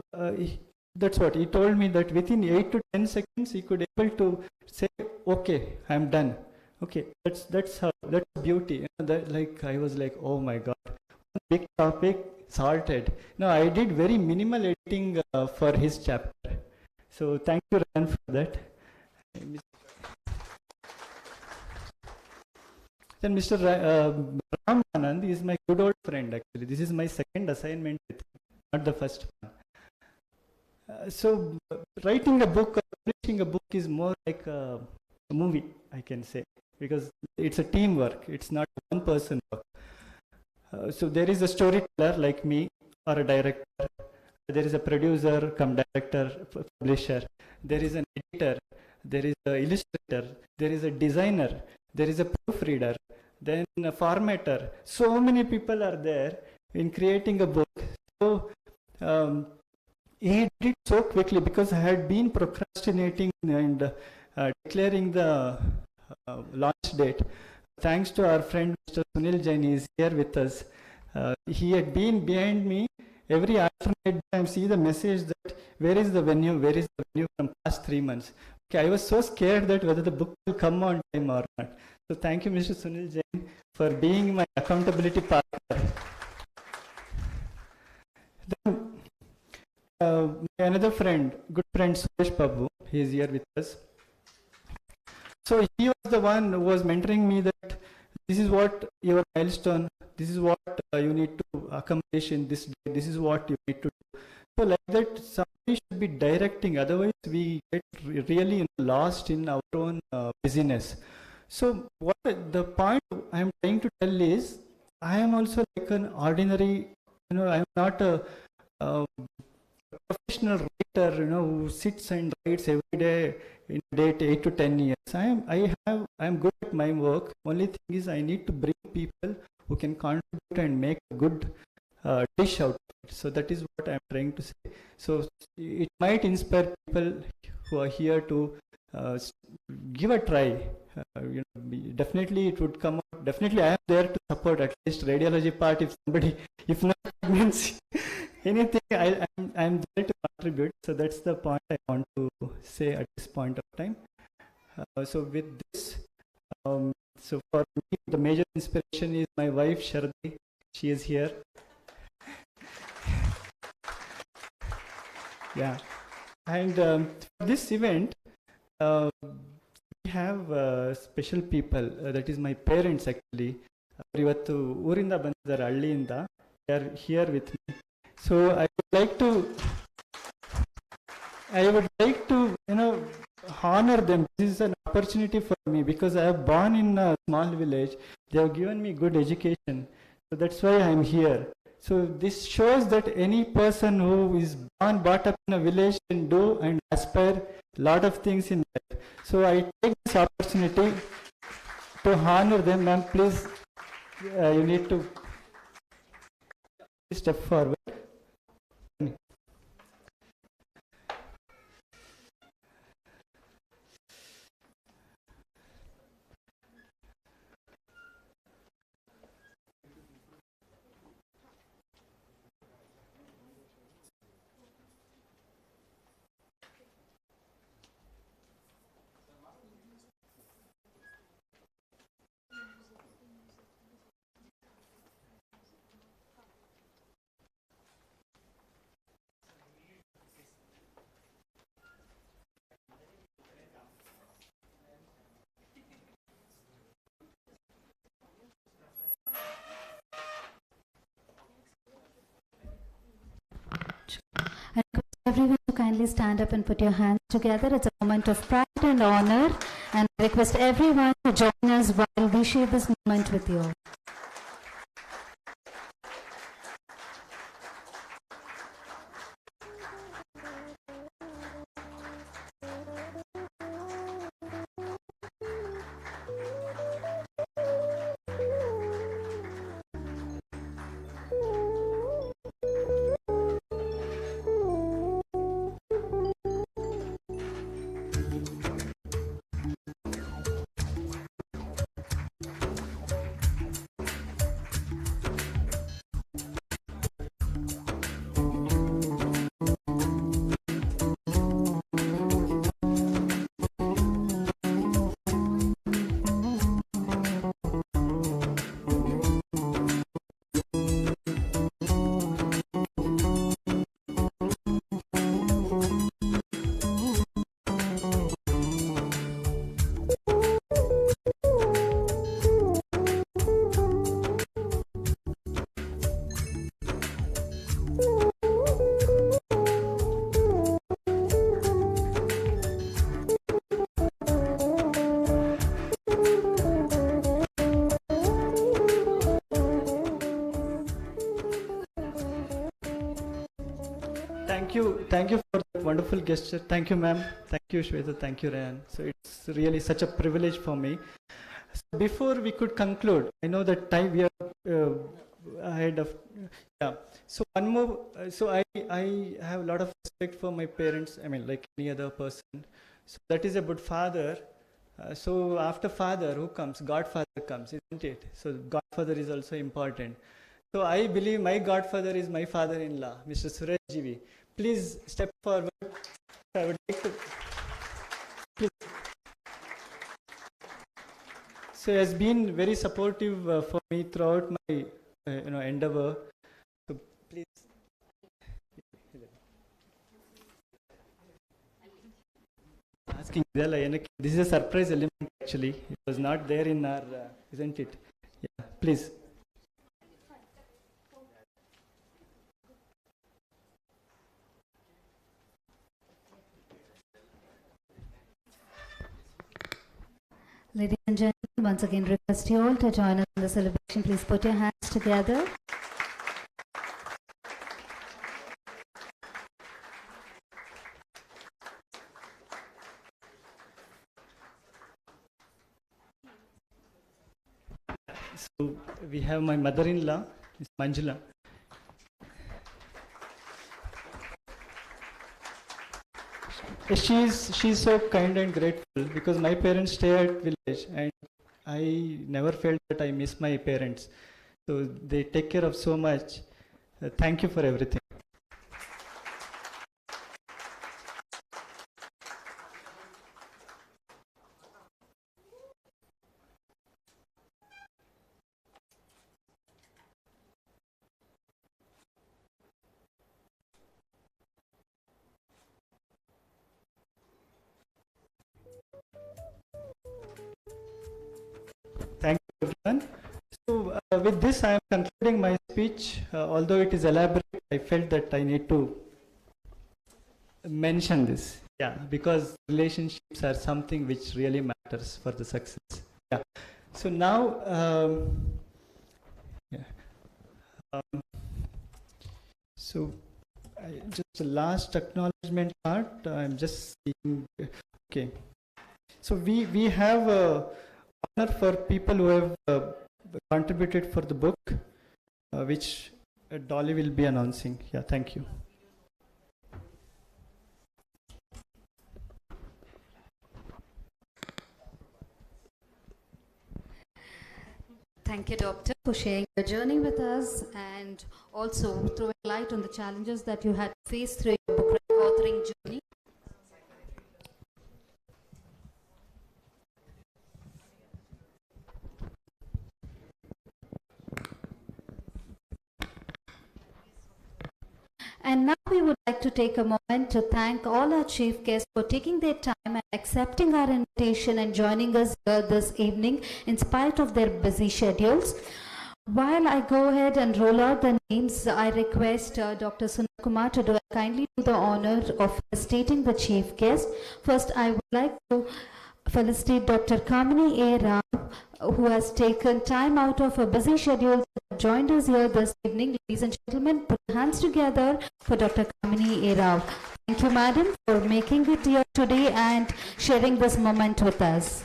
that's what he told me, that within 8 to 10 seconds he could able to say, okay, I'm done. Okay, that's beauty. I was like, oh my God, big topic sorted. No, I did very minimal editing for his chapter. So thank you, Ryan, for that. Then Mr. Ram Anand is my good old friend actually. This is my second assignment with him, not the first one. So writing a book or publishing a book is more like a movie, I can say, because it's a teamwork. It's not one person work. So there is a storyteller like me, or a director. There is a producer, come director, publisher. There is an editor. There is an illustrator. There is a designer. There is a proofreader. Then a formatter. So many people are there in creating a book. So he did it so quickly because I had been procrastinating and declaring the launch date. Thanks to our friend Mr. Sunil Jain, is here with us. He had been behind me. Every alternate time, see the message that where is the venue from past 3 months. Okay, I was so scared that whether the book will come on time or not. So thank you, Mr. Sunil Jain, for being my accountability partner. Then another friend, good friend Suresh Babu, he is here with us. So he was the one who was mentoring me that this is what your milestone, this is what you need to accomplish in this day, this is what you need to do. So like that, somebody should be directing, otherwise we get really lost in our own busyness. So what the point I am trying to tell is, I am also like an ordinary, I am not a professional writer, who sits and writes every day in date 8 to 10 years. I am good at my work. Only thing is I need to bring people who can contribute and make a good dish out of it. So that is what I am trying to say. So it might inspire people who are here to give a try. Definitely it would come out. Definitely I am there to support at least radiology part. If not means anything, I am there to contribute. So that's the point I want to say at this point of time. So with this, so for me, the major inspiration is my wife Shardi. She is here. Yeah, and for this event, we have special people. That is my parents actually. Ivattu ಊರಿಂದ ಬಂದಿದ್ದಾರೆ ಹಳ್ಳಿಯಿಂದ. They are here with me. So I would like to honor them. This is an opportunity for me because I have born in a small village. They have given me good education. So that's why I am here. So this shows that any person who is born, brought up in a village can do and aspire a lot of things in life. So I take this opportunity to honor them. Ma'am, please, you need to step forward. I request everyone to kindly stand up and put your hands together. It's a moment of pride and honor. And I request everyone to join us while we share this moment with you. Thank you for that wonderful gesture. Thank you, ma'am. Thank you, Shweta. Thank you, Ryan. So it's really such a privilege for me. So before we could conclude, I know that time we are ahead of, yeah. So one more, I have a lot of respect for my parents. I mean, like any other person. So that is about father. So after father, who comes? Godfather comes, isn't it? So Godfather is also important. So I believe my godfather is my father-in-law, Mr. Suresh Jivi. Please step forward. I would like to. Please. So he has been very supportive for me throughout my endeavor. So please. Asking this is a surprise element actually. It was not there in our, isn't it? Yeah, please. Ladies and gentlemen, once again request you all to join us in the celebration. Please put your hands together. So we have my mother-in-law, Ms. Manjula. She's so kind and grateful because my parents stay at village and I never felt that I miss my parents. So they take care of so much. Thank you for everything. Thank you, everyone. So, with this, I am concluding my speech. Although it is elaborate, I felt that I need to mention this. Yeah, because relationships are something which really matters for the success. Yeah. So now, So, just the last acknowledgement part, I'm just seeing. Okay. So we have honor for people who have contributed for the book, which Dolly will be announcing. Yeah, thank you. Thank you, Doctor, for sharing your journey with us and also throwing light on the challenges that you had faced through your book authoring journey. And now we would like to take a moment to thank all our chief guests for taking their time and accepting our invitation and joining us here this evening in spite of their busy schedules. While I go ahead and roll out the names, I request Dr. Sunil Kumar to kindly do the honor of stating the chief guest. First, I would like to felicitate Dr. Kamini A. Rao, who has taken time out of a busy schedule to join us here this evening. Ladies and gentlemen, put your hands together for Dr. Kamini A. Rao. Thank you, madam, for making it here today and sharing this moment with us.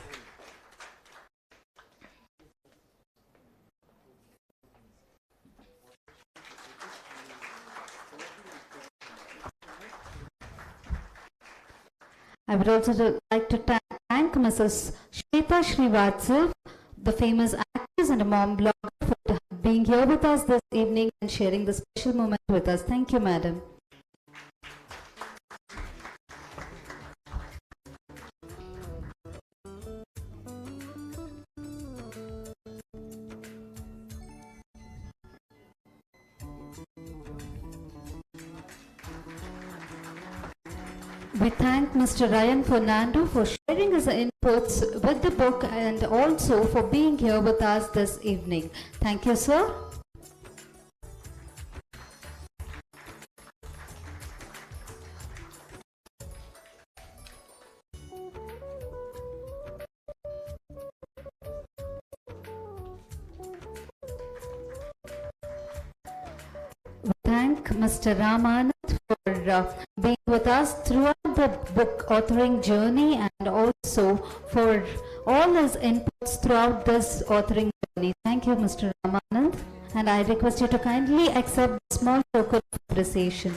I would also like to thank Mrs. Shweta Srivatsav, the famous actress and a mom blogger, for being here with us this evening and sharing this special moment with us. Thank you, madam. We thank Mr. Ryan Fernando for sharing his inputs with the book and also for being here with us this evening. Thank you, sir. We thank Mr. Ramanand for being with us throughout the book authoring journey and also for all his inputs throughout this authoring journey. Thank you, Mr. Ramanand, and I request you to kindly accept the small token of appreciation.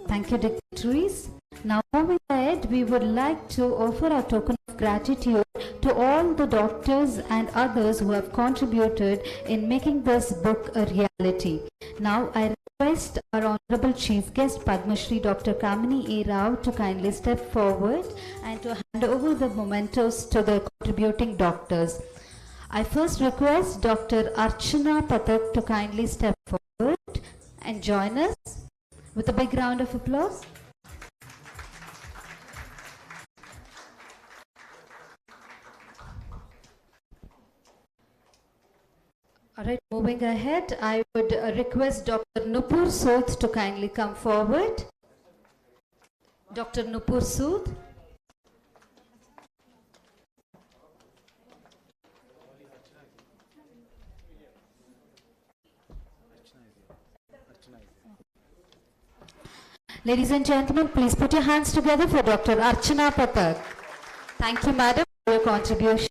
Thank you, dignitaries. Now moving ahead, we would like to offer our token of gratitude to all the doctors and others who have contributed in making this book a reality. Now I request our Honorable Chief Guest Padma Shri Dr. Kamini A. Rao to kindly step forward and to hand over the mementos to the contributing doctors. I first request Dr. Archana Pathak to kindly step forward and join us with a big round of applause. All right, moving ahead, I would request Dr. Nupur Sood to kindly come forward. Dr. Nupur Sood. Ladies and gentlemen, please put your hands together for Dr. Archana Pathak. Thank you, madam, for your contribution.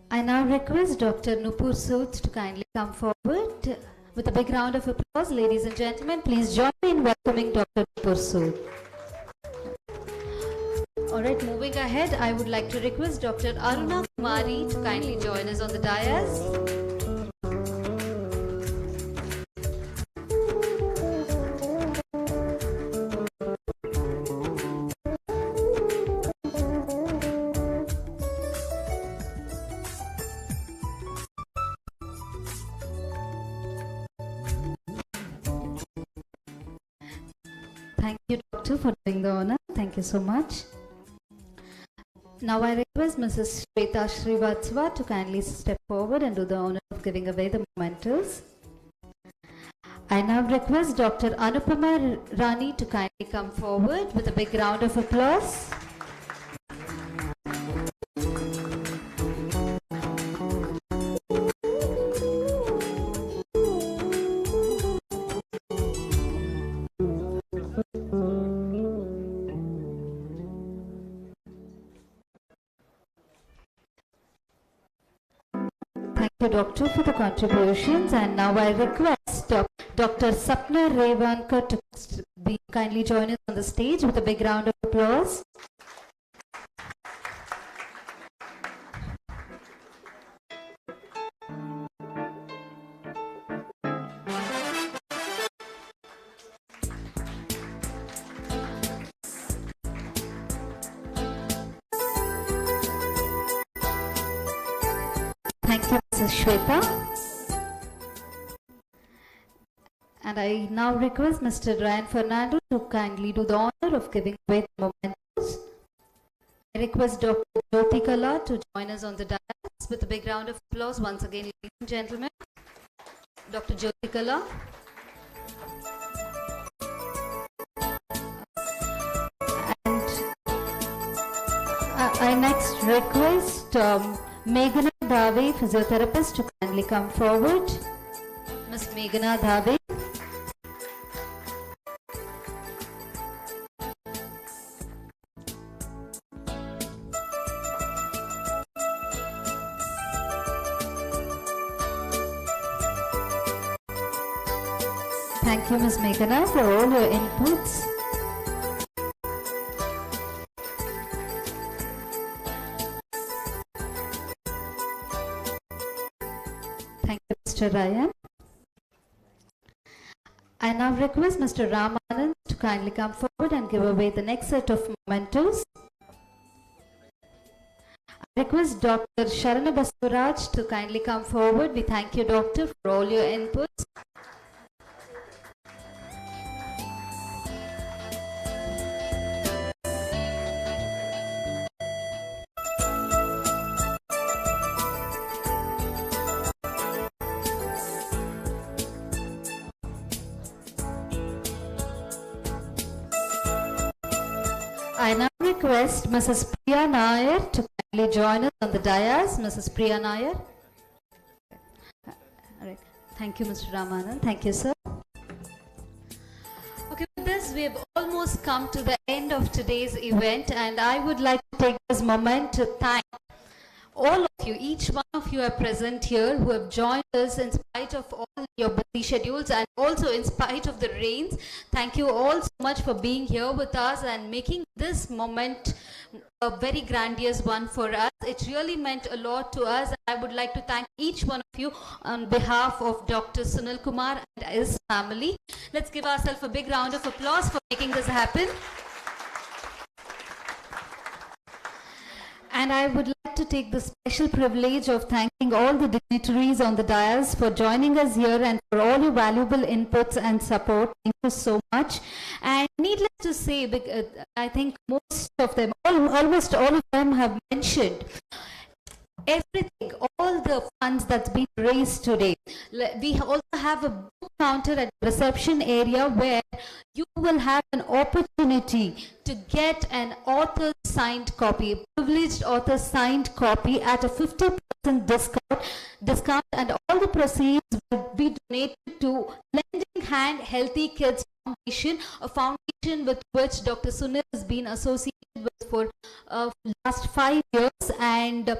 I now request Dr. Nupur Sood to kindly come forward. With a big round of applause, ladies and gentlemen, please join me in welcoming Dr. Nupur Sood. All right, moving ahead, I would like to request Dr. Aruna Kumari to kindly join us on the dais. Thank you, Doctor, for doing the honor. Thank you so much. Now I request Mrs. Shweta Srivatsava to kindly step forward and do the honor of giving away the mementos. I now request Dr. Anupama Rani to kindly come forward with a big round of applause. Thank you, Doctor, for the contributions. And now I request Dr. Sapna Revankar to kindly join us on the stage with a big round of applause. Thank you, Mrs. Shweta. And I now request Mr. Ryan Fernando to kindly do the honor of giving away the mementos. I request Dr. Jyoti Kala to join us on the dais with a big round of applause once again, ladies and gentlemen. Dr. Jyoti Kala. And I next request Meghana Dhave, physiotherapist, to kindly come forward. Ms. Meghana Dhave. Thank you, Ms. Meghana, for all your inputs. Thank you, Mr. Ryan. I now request Mr. Ramanand to kindly come forward and give away the next set of mementos. I request Dr. Sharana Basuraj to kindly come forward. We thank you, Doctor, for all your inputs. I now request Mrs. Priya Nair to kindly join us on the dais. Mrs. Priya Nair. All right. Thank you, Mr. Ramanand. Thank you, sir. Okay, with this, we have almost come to the end of today's event, and I would like to take this moment to thank all of you, each one of you are present here who have joined us in spite of all your busy schedules and also in spite of the rains. Thank you all so much for being here with us and making this moment a very grandiose one for us. It really meant a lot to us. I would like to thank each one of you on behalf of Dr. Sunil Kumar and his family. Let's give ourselves a big round of applause for making this happen. And I would like to take the special privilege of thanking all the dignitaries on the dais for joining us here and for all your valuable inputs and support. Thank you so much. And needless to say, I think most of them, almost all of them have mentioned everything, all the funds that's been raised today. We also have a book counter at the reception area where you will have an opportunity to get an author signed copy, a privileged author signed copy at a 50% discount, and all the proceeds will be donated to Lending Hand Healthy Kids Foundation, a foundation with which Dr. Sunil has been associated with for last 5 years. And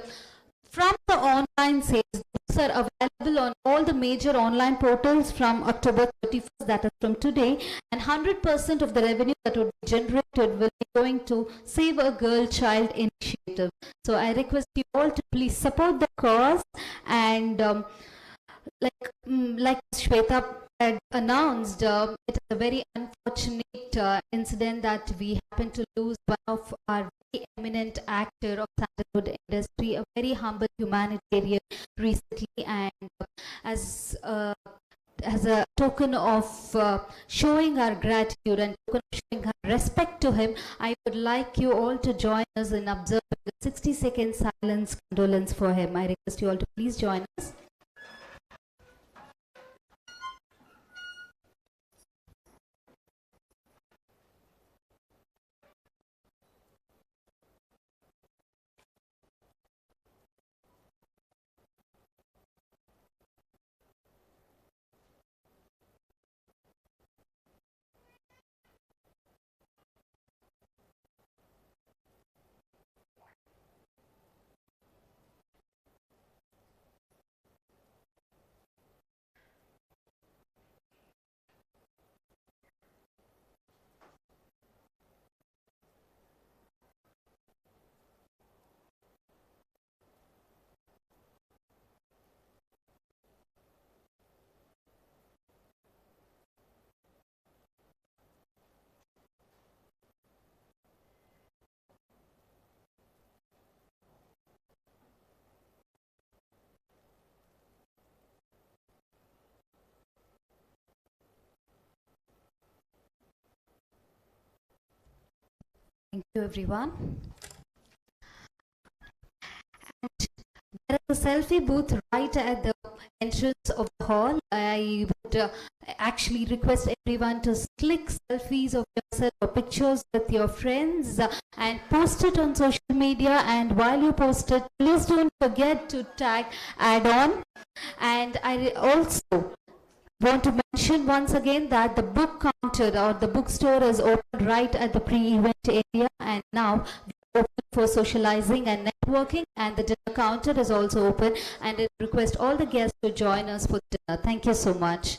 from the online sales, books are available on all the major online portals from October 31st, that is from today, and 100% of the revenue that would be generated will be going to Save a Girl Child initiative. So I request you all to please support the cause, and like Shweta had announced, it is a very unfortunate incident that we happen to lose one of our very eminent actor of Sandalwood industry, a very humble humanitarian recently, and as a a token of showing our gratitude and token of showing our respect to him, I would like you all to join us in observing the 60-second silence condolence for him. I request you all to please join us. Thank you, everyone. And there is a selfie booth right at the entrance of the hall. I would actually request everyone to click selfies of yourself or pictures with your friends and post it on social media. And while you post it, please don't forget to tag add-on. And I also want to mention once again that the book counter or the bookstore is open right at the pre-event area, and now we're open for socializing and networking, and the dinner counter is also open, and I request all the guests to join us for dinner. Thank you so much.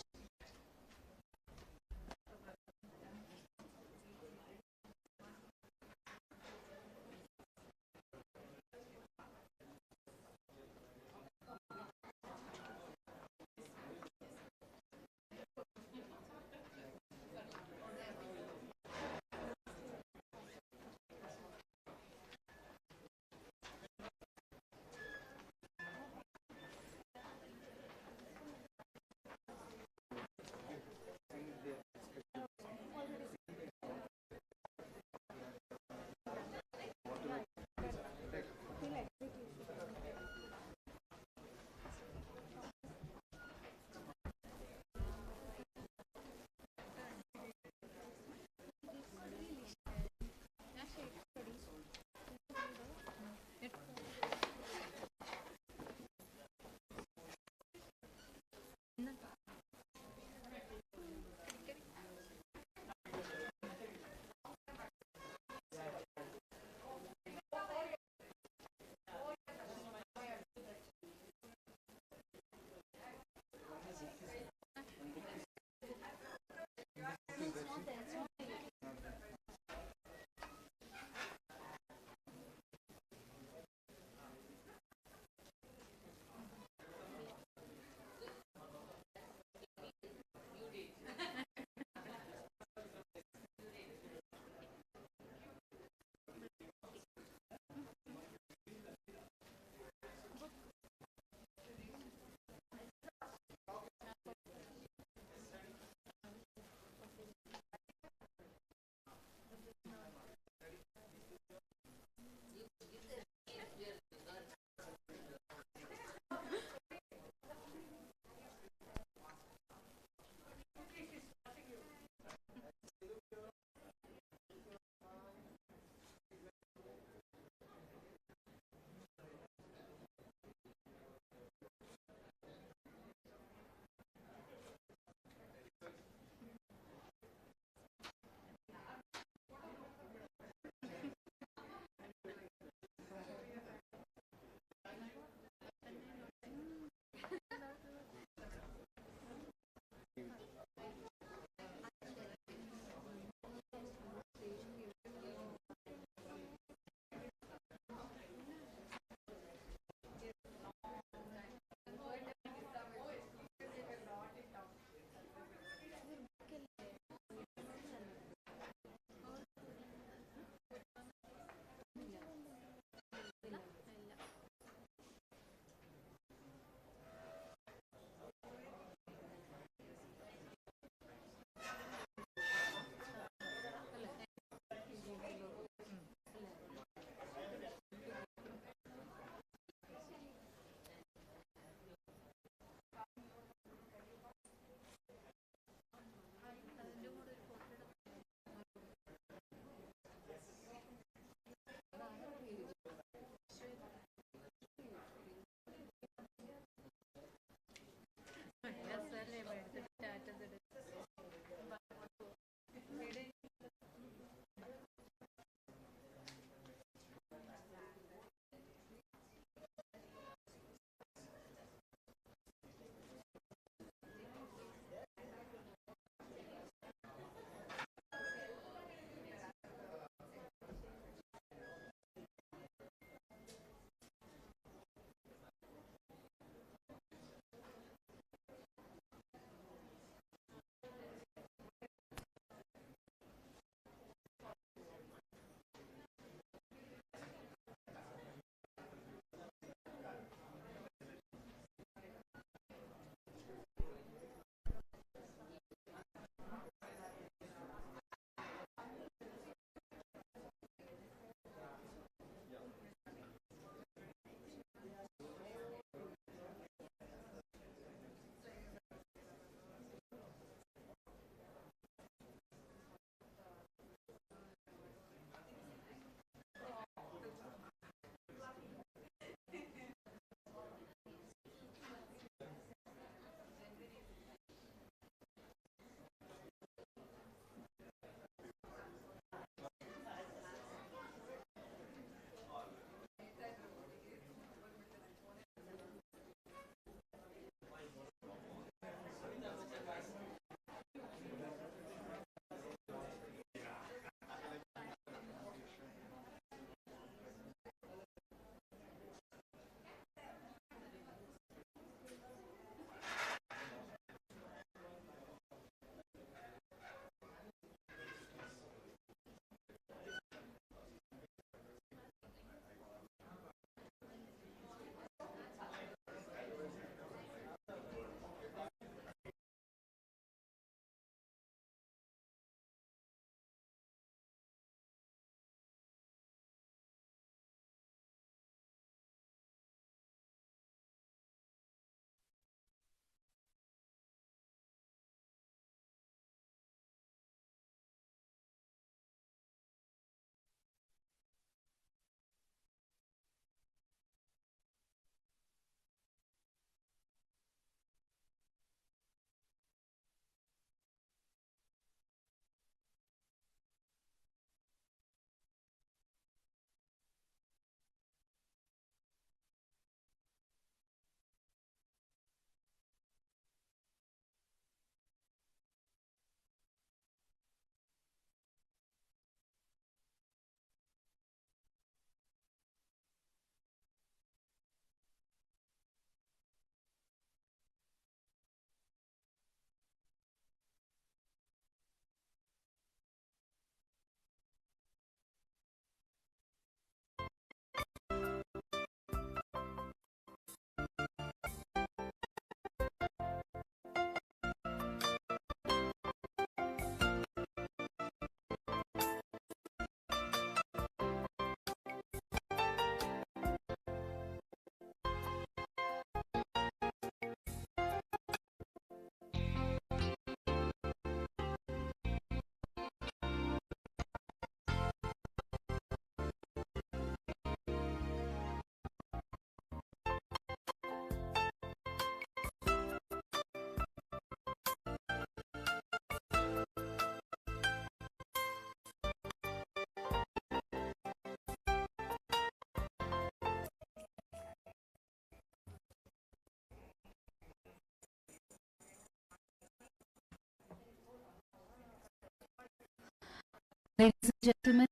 Ladies and gentlemen,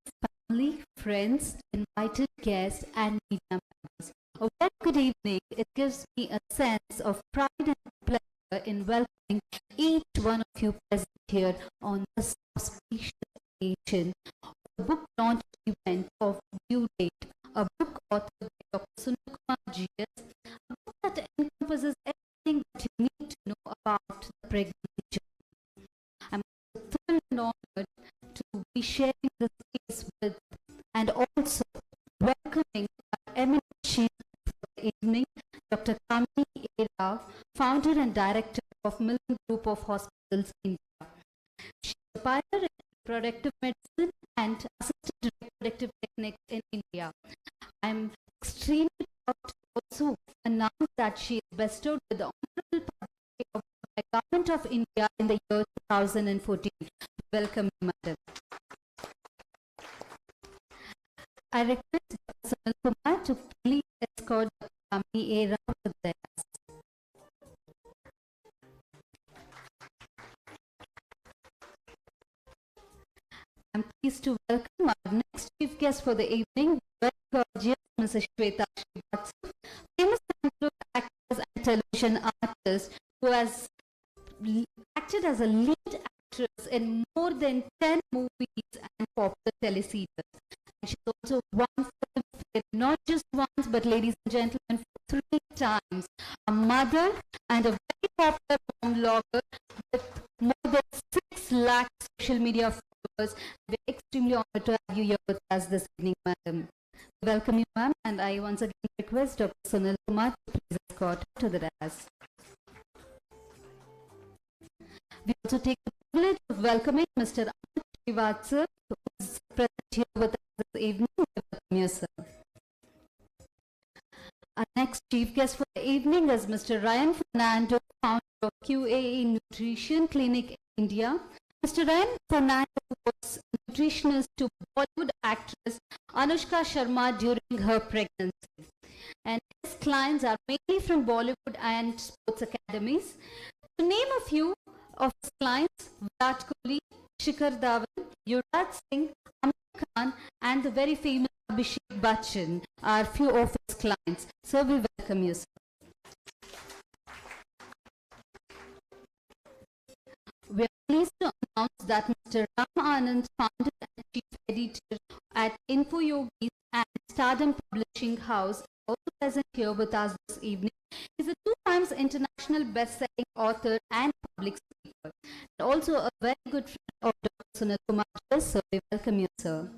family, friends, invited guests, and media members, a very good evening. It gives me a sense of pride and pleasure in welcoming each one of you present here on this auspicious occasion of the book launch event of Due Date, a book authored by Dr. Sunil Kumar GS, a book that encompasses everything that you need to know about the pregnancy journey. I'm thrilled and honored to be sharing this space with and also welcoming our eminent chief for the evening, Dr. Kamini Era, founder and director of Millen Group of Hospitals, India. She is a pioneer in reproductive medicine and assisted reproductive techniques in India. I'm extremely proud to also announce that she is bestowed with the Honorable Public of the Government of India in the year 2014. Welcome, Madam. I request Dr. Sunil Kumar to please escort Dr. Kamini Era to the dais. I'm pleased to welcome our next chief guest for the evening, very gorgeous Mrs. Shweta Srivatsav, famous actress and television artist who has acted as a lead actress in more than 10 movies and popular teleserials. She's also won Filmfare not just once, but ladies and gentlemen, for 3 times. A mother and a very popular blogger with more than 6 lakh social media followers. We're extremely honored to have you here with us this evening, madam. Welcome you, ma'am, and I once again request Dr. Sunil Kumar to please escort her to the dais. We also take the privilege of welcoming Mr. Amit Srivatsav, who is present here with us this evening. Welcome you, sir. Our next chief guest for the evening is Mr. Ryan Fernando, founder of QAE Nutrition Clinic in India. Mr. Ryan Fernando was a nutritionist to Bollywood actress Anushka Sharma during her pregnancy. And his clients are mainly from Bollywood and sports academies. To name a few of his clients, Virat Kohli, Shikhar Dhawan, Yuvraj Singh, Amir Khan, and the very famous Abhishek Bachchan are few of his clients. So we welcome you, sir. We are pleased to announce that Mr. Ram Anand, founder and chief editor at InfoYogis and Stardom Publishing House, also present here with us this evening. He's a 2 times international best-selling author and public speaker, and also a very good friend of Dr. Sunil Kumar. So we welcome you, sir.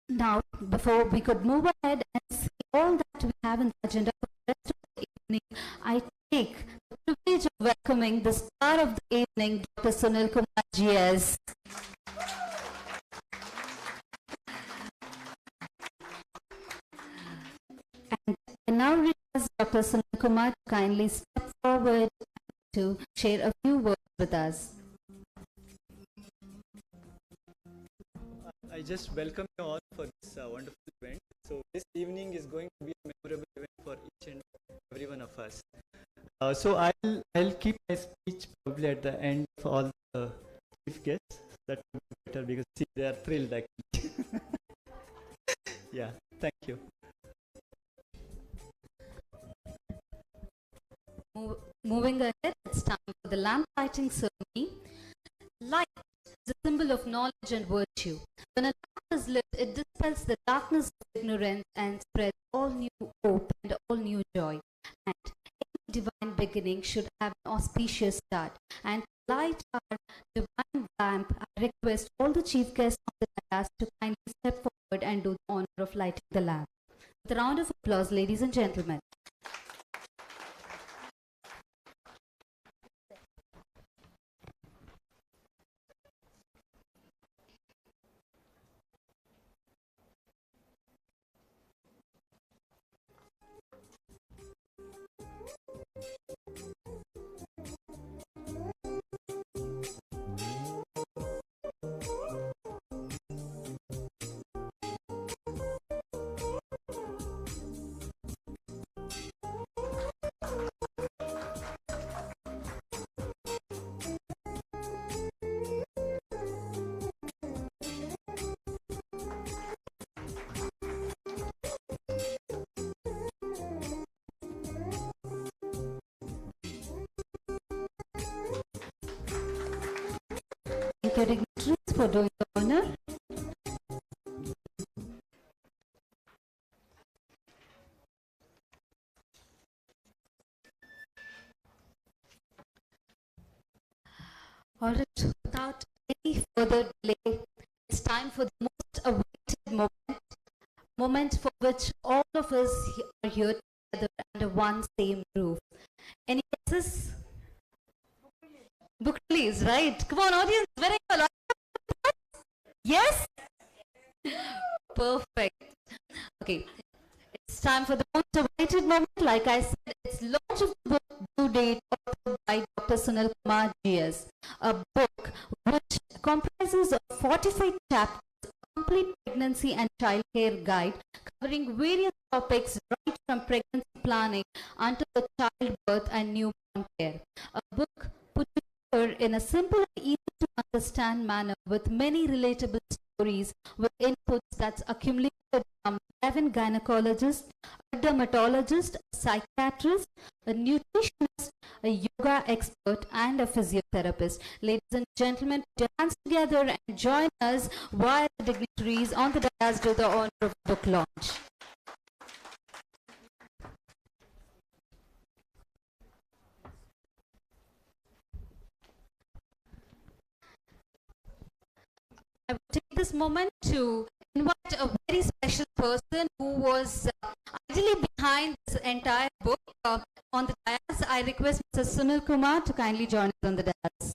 Now, before we could move ahead and see all that we have in the agenda for the rest of the evening, I take the privilege of welcoming the star of the evening, Dr. Sunil Kumar GS. And I now request Dr. Sunil Kumar to kindly step forward to share a few words with us. I just welcome you all for this wonderful event. So this evening is going to be a memorable event for each and every one of us. So I'll keep my speech probably at the end for all the chief guests. That would be better because see, they are thrilled actually. Yeah, thank you. Moving ahead, it's time for the lamp lighting ceremony. Light is a symbol of knowledge and virtue. When a lamp is lit, it dispels the darkness of ignorance and spreads all new hope and all new joy. And any divine beginning should have an auspicious start. And to light our divine lamp, I request all the chief guests of the dais to kindly step forward and do the honor of lighting the lamp. With a round of applause, ladies and gentlemen. for doing the honor. All right, without any further delay, it's time for the most awaited moment for which all of us are here together under one same roof. Any guesses? Book release, right? Come on, audience, very well. Yes? Perfect. Okay, it's time for the most awaited moment. Like I said, it's launch of the book due date authored by Dr. Sunil Kumar GS. A book which comprises of 45 chapters, a complete pregnancy and childcare guide covering various topics right from pregnancy planning until the childbirth and newborn care. A book put together in a simple and easy to understand manner with many relatable stories with inputs that's accumulated from 11 gynecologists, a dermatologist, a psychiatrist, a nutritionist, a yoga expert, and a physiotherapist. Ladies and gentlemen, put your hands together and join us while the dignitaries on the dais do the honor of book launch. I will take this moment to invite a very special person who was ideally behind this entire book on the dais. I request Mr. Sunil Kumar to kindly join us on the dais.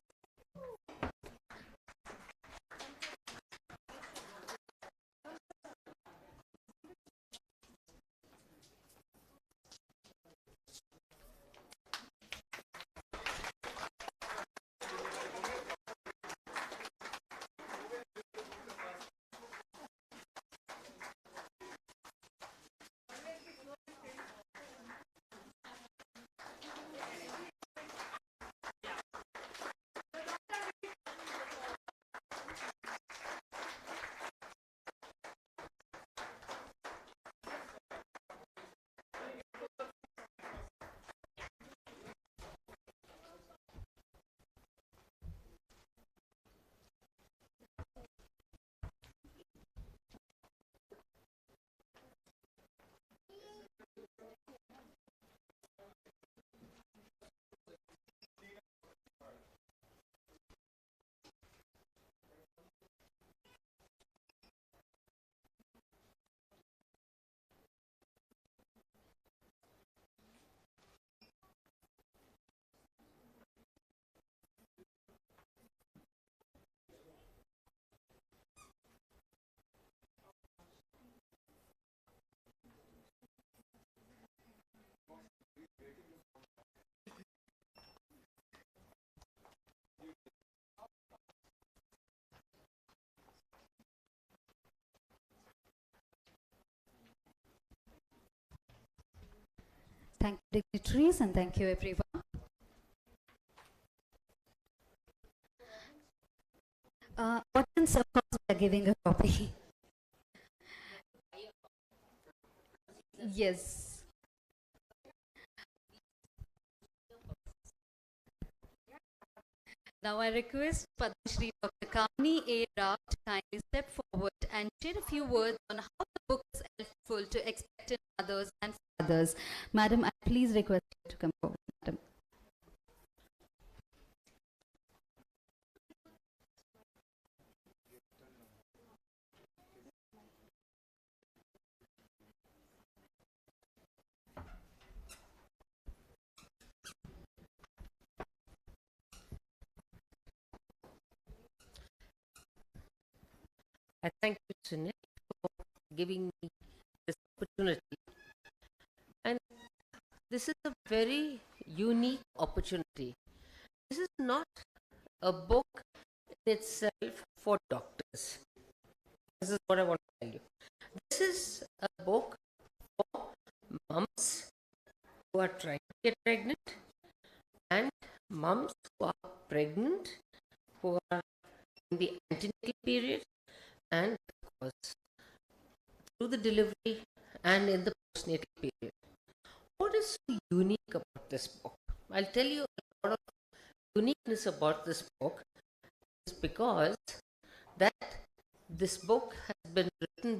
Thank you, dignitaries, and thank you, everyone. Audience, of course, we are giving a copy. Yes. Now I request Padma Shri Dr. Kamini A. Rao to kindly step forward and share a few words on how the book is helpful to expectant mothers and fathers. Madam, I please request you to come forward, madam. I thank you, Sunil, for giving me this opportunity. And this is a very unique opportunity. This is not a book in itself for doctors. This is what I want to tell you. This is a book for moms who are trying to get pregnant and moms who are pregnant, who are in the antenatal period, and of course through the delivery and in the postnatal period. What is so unique about this book? I'll tell you a lot of uniqueness about this book is because that this book has been written